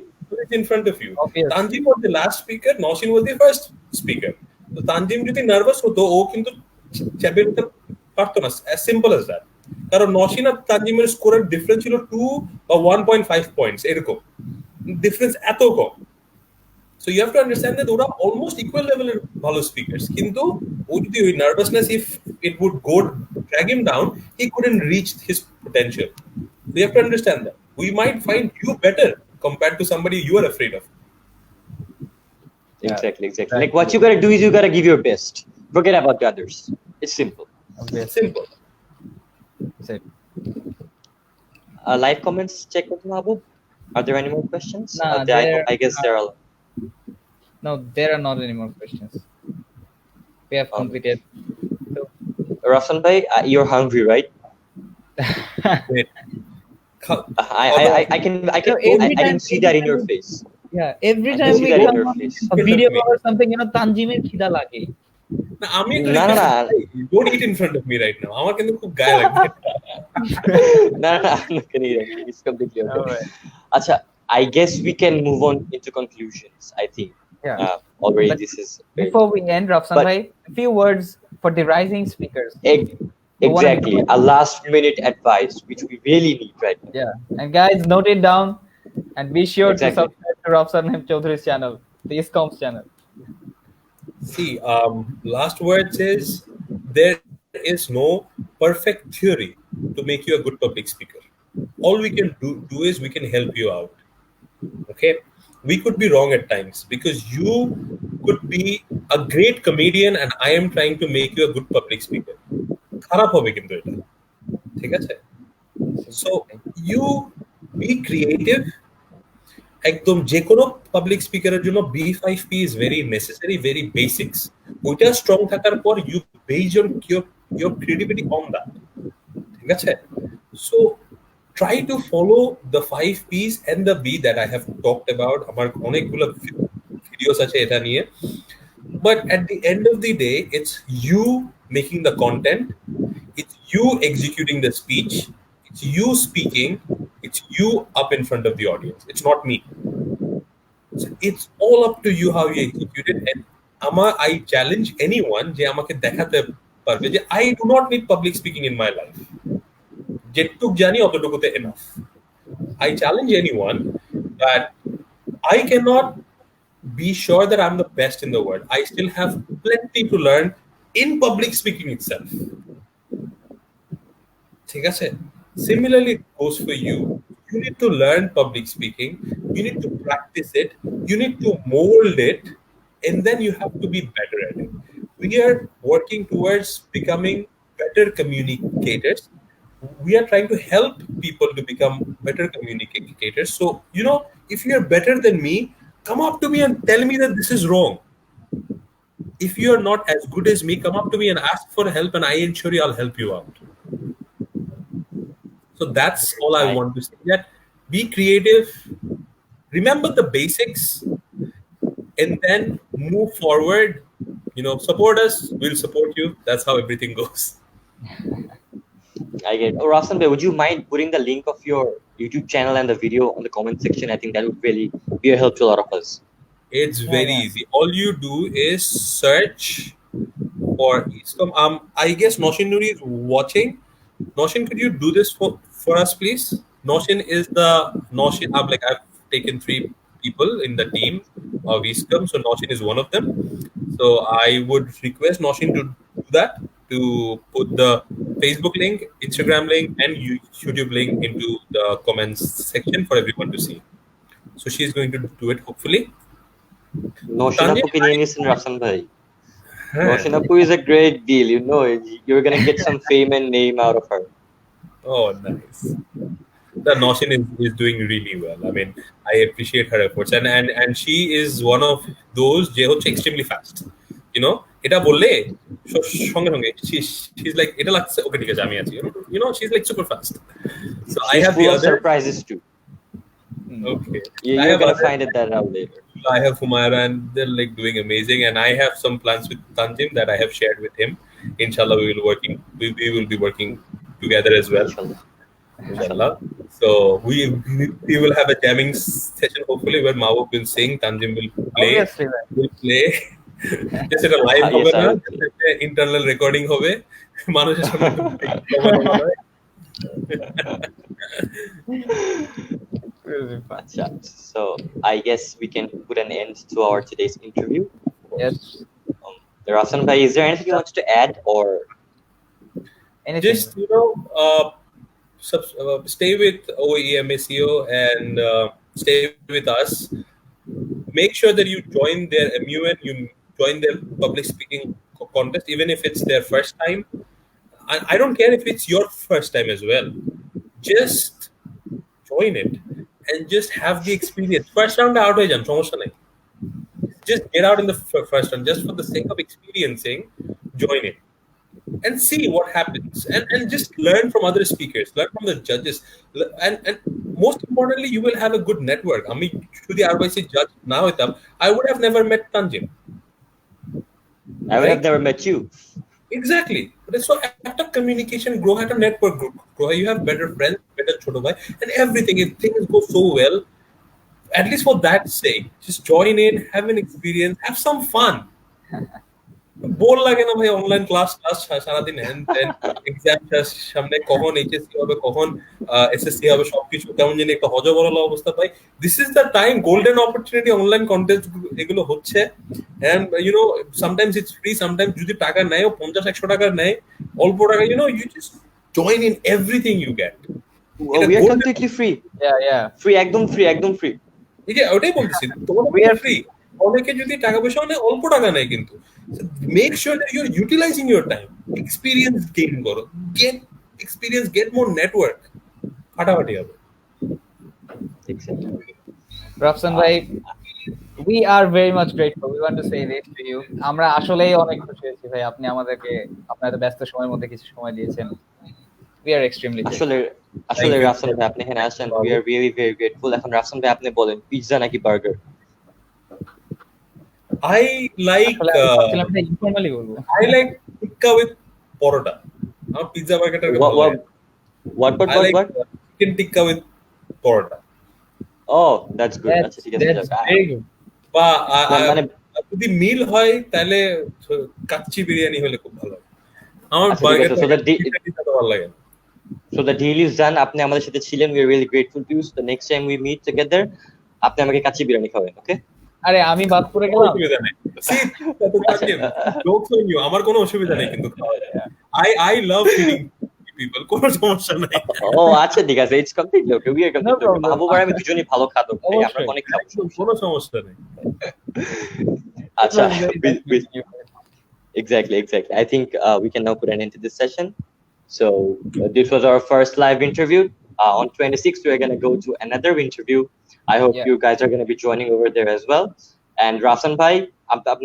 in front of you. Tanzim was the last speaker, Noshin was the first speaker. So Tanzim যদি nervous হতো, ও কিন্তু চ্যাপে উঠতে পারতো না, as simple as that. কারণ Noshin আর তানজিমের স্কোরের ডিফারেন্স ছিল 2 or 1.5 পয়েন্টস, এরকম ডিফারেন্স এত কম. So you have to understand that ওরা almost equal level এর ভালো স্পিকার্স, কিন্তু ও যদি ওই nervousness, if it would go drag him down, he couldn't reach his potential. So you have to understand that we might find you better compared to somebody you are afraid of. Exactly. Like what you gotta do is you gotta give your best. Forget about the others. It's simple. It's simple. Live comments check with Mahbub. Are there any more questions? Nah, I guess there are. No, there are not any more questions. We have completed. So, Rafsan bhai, you're hungry, right? Wait. I can see that in your face. Yeah, every time we come on a video or something, Tanjimer khida lage. No. Don't eat in front of me right now. আমার কিন্তু খুব গায়ে লাগবে. No, I'm not gonna eat it. It's completely okay. Acha, I guess we can move on into conclusions. I think. Already but this is before we end, Rafsan bhai, a few words for the rising speakers. Exactly. A last minute advice, which we really need right now. Yeah, and guys, note it down, and be sure to Exactly. subscribe to Rafsan M Chowdhury's channel, the Easecom's channel. See, last words is there is no perfect theory to make you a good public speaker. All we can do is we can help you out. Okay, we could be wrong at times because you could be a great comedian and I am trying to make you a good public speaker. খারাপ হবে কিন্তু এটা ঠিক আছে so you be creative একদম যে কোনো public স্পিকারের জন্য B5P is very necessary, very basics. ওইটা স্ট্রং থাকার পর you base your creativity on that. ঠিক আছে so try to follow the 5 P's and the B that I have talked about. আমার অনেকগুলো ভিডিওস আছে এটা নিয়ে but at the end of the day it's you making the content, it's you executing the speech, it's you speaking, it's you up in front of the audience, it's not me. So it's all up to you how you execute it and I challenge anyone যে আমাকে দেখাতে পারবে যে I do not need public speaking in my life. যেটুক জানি অতটুকুতে enough. I challenge anyone that I cannot be sure that I'm the best in the world. I still have plenty to learn in public speaking itself. ঠিক আছে? Similarly, it goes for you. You need to learn public speaking. You need to practice it. You need to mold it. And then you have to be better at it. We are working towards becoming better communicators. We are trying to help people to become better communicators. So, if you're better than me, come up to me and tell me that this is wrong. If you're not as good as me, come up to me and ask for help and I ensure I'll help you out. So that's all I want to say, that be creative, remember the basics, and then move forward. Support us, we'll support you. That's how everything goes. I get it. Oh, Rafsan bhai, would you mind putting the link of your YouTube channel and the video on the comment section? I think that would really be a help to a lot of us. It's very easy. All you do is search for Easecom. I guess Noshin Nuri is watching. Noshin, could you do this for us, please? Noshin is the Noshin. I've taken 3 people in the team of Easecom, so Noshin is one of them. So I would request Noshin to do that, to put the Facebook link, Instagram link, and YouTube link into the comments section for everyone to see. So she's going to do it, hopefully. Noshin Apu ki name is Rafsan bhai. Noshin Apu is a great deal. You're going to get some fame and name out of her. Oh, nice. The Noshin is doing really well. I mean, I appreciate her efforts. And she is one of those যে হচ্ছে extremely fast. এটা বললে সঙ্গে সঙ্গে she's like এটা লাগছে ওকে ঠিক আছে আমি আছি she's like super fast. So she's I have the other surprises too. Okay. You're going to find that out later. I have Humayra and they're like doing amazing, and I have some plans with Tanjim that I have shared with him. Inshallah, we will be working together as well. Inshallah. So we will have a jamming session hopefully where Mahbub will sing, Tanjim will play. Obviously, will play. Just a live হবে না, internal recording হবে মানুষের সামনে So I guess we can put an end to our today's interview. Yes. Rafsan bhai, is there anything you want to add or Anything? just stay with Oemaco and stay with us. Make sure that you join their MUN, you join their public speaking contest, even if it's their first time. I don't care if it's your first time as well. Just join it and just have the experience. First round out হয়ে যান, সমস্যা নাই. Just get out in the first round, just for the sake of experiencing. Join it and see what happens, and just learn from other speakers, learn from the judges, and most importantly, you will have a good network. I mean, to the RYC judge now, I would have never met Tanjim. I would have never met you. Exactly. But so after communication, grow at a network group. Grow. You have better friends, better choto bhai, and everything. If things go so well, at least for that sake, just join in, have an experience, have some fun. Bore লাগে না ভাই online class সারাদিন exam সামনে, কখন HSC হবে, কখন SSC হবে, সবকিছু কেমন জানি একটা হজবরল অবস্থা পাই। This is the time, golden opportunity, online contest এগুলো হচ্ছে। And sometimes it's free, sometimes যদি টাকা নেয় 50-100 টাকা নেয়, অল্প টাকা, you just join in everything you get. We are completely free. Yeah. Free, একদম free. ওটাই বলতেছি, তোমার ফ্রি। অনেকে যদি টাকা পয়সা নেয়, অল্প টাকা নেয়, কিন্তু make sure that you are utilising your time, experience gain করো, get experience, get more network, ফাটাফাটি হবে। Rafsan bhai, we are very much grateful. We want to say this to you. আমরা আসলেই অনেক খুশি হয়েছি ভাই, আপনি আমাদেরকে আপনার এত ব্যস্ত সময়ের মধ্যে কিছু সময় দিয়েছেন। We are extremely grateful. আসলে রাফসান ভাই আপনি এখানে আসেন, we are really very grateful. এখন রাফসান ভাই আপনি বলেন, পিৎজা নাকি বার্গার? I like informally বলবো। I like tikka with porota. আমার পিৎজা বার্গারটার কথা বলি। What? Chicken tikka with porota. Oh, that's good. আচ্ছা ঠিক আছে। Very good. বা মানে যদি মিল হয় তাহলে কাচ্চি বিরিয়ানি হলে খুব ভালো। আমার বার্গারটা ভালো লাগে। So the deal is done. আপনি আমাদের সাথে ছিলেন, we are really grateful to you. So the next time we meet together, আপনি আমাকে কাচ্চি বিরিয়ানি খাওয়াবেন, okay? আরে আমি বাদ পড়ে গেলাম। অসুবিধা নেই। See, jokes on you. আমার কোনো অসুবিধা নেই কিন্তু খাওয়া যায়। I love feeding people. কোনো সমস্যা নাই। ও আচ্ছা ঠিক আছে, it's completely okay. We are completely okay. মাহবুব আর আমি দুজনেই ভালো খাবো, ভাই আমরা অনেক খাবো, কোনো সমস্যা নেই। আচ্ছা, exactly. I think we can now put an end to this session. So this was our first live interview. On 26th, we're going to go to another interview. I hope you guys are going to be joining over there as well. And Rafsan bhai,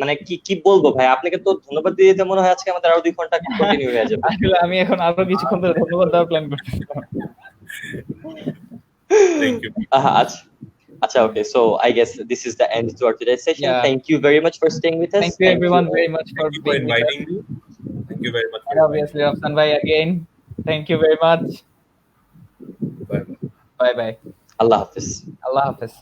মানে কি বলবো ভাই, আপনাকে তো ধন্যবাদ দিয়ে দিতে মনে হয় আজকে আমাদের আরো 2 ঘন্টা কন্টিনিউ হয়ে যাবে। আসলে আমি এখন আরো কিছুক্ষণ ধরে ধন্যবাদ দেওয়ার প্ল্যান করতেছিলাম। Thank you. Acha, okay. So I guess this is the end to our today's session. Yeah. Thank you very much for staying with us. Thank you everyone very much for inviting me. Thank you very much. And obviously Rafsan bhai again. Thank you very much. Bye. Allah Hafiz. Allah Hafiz.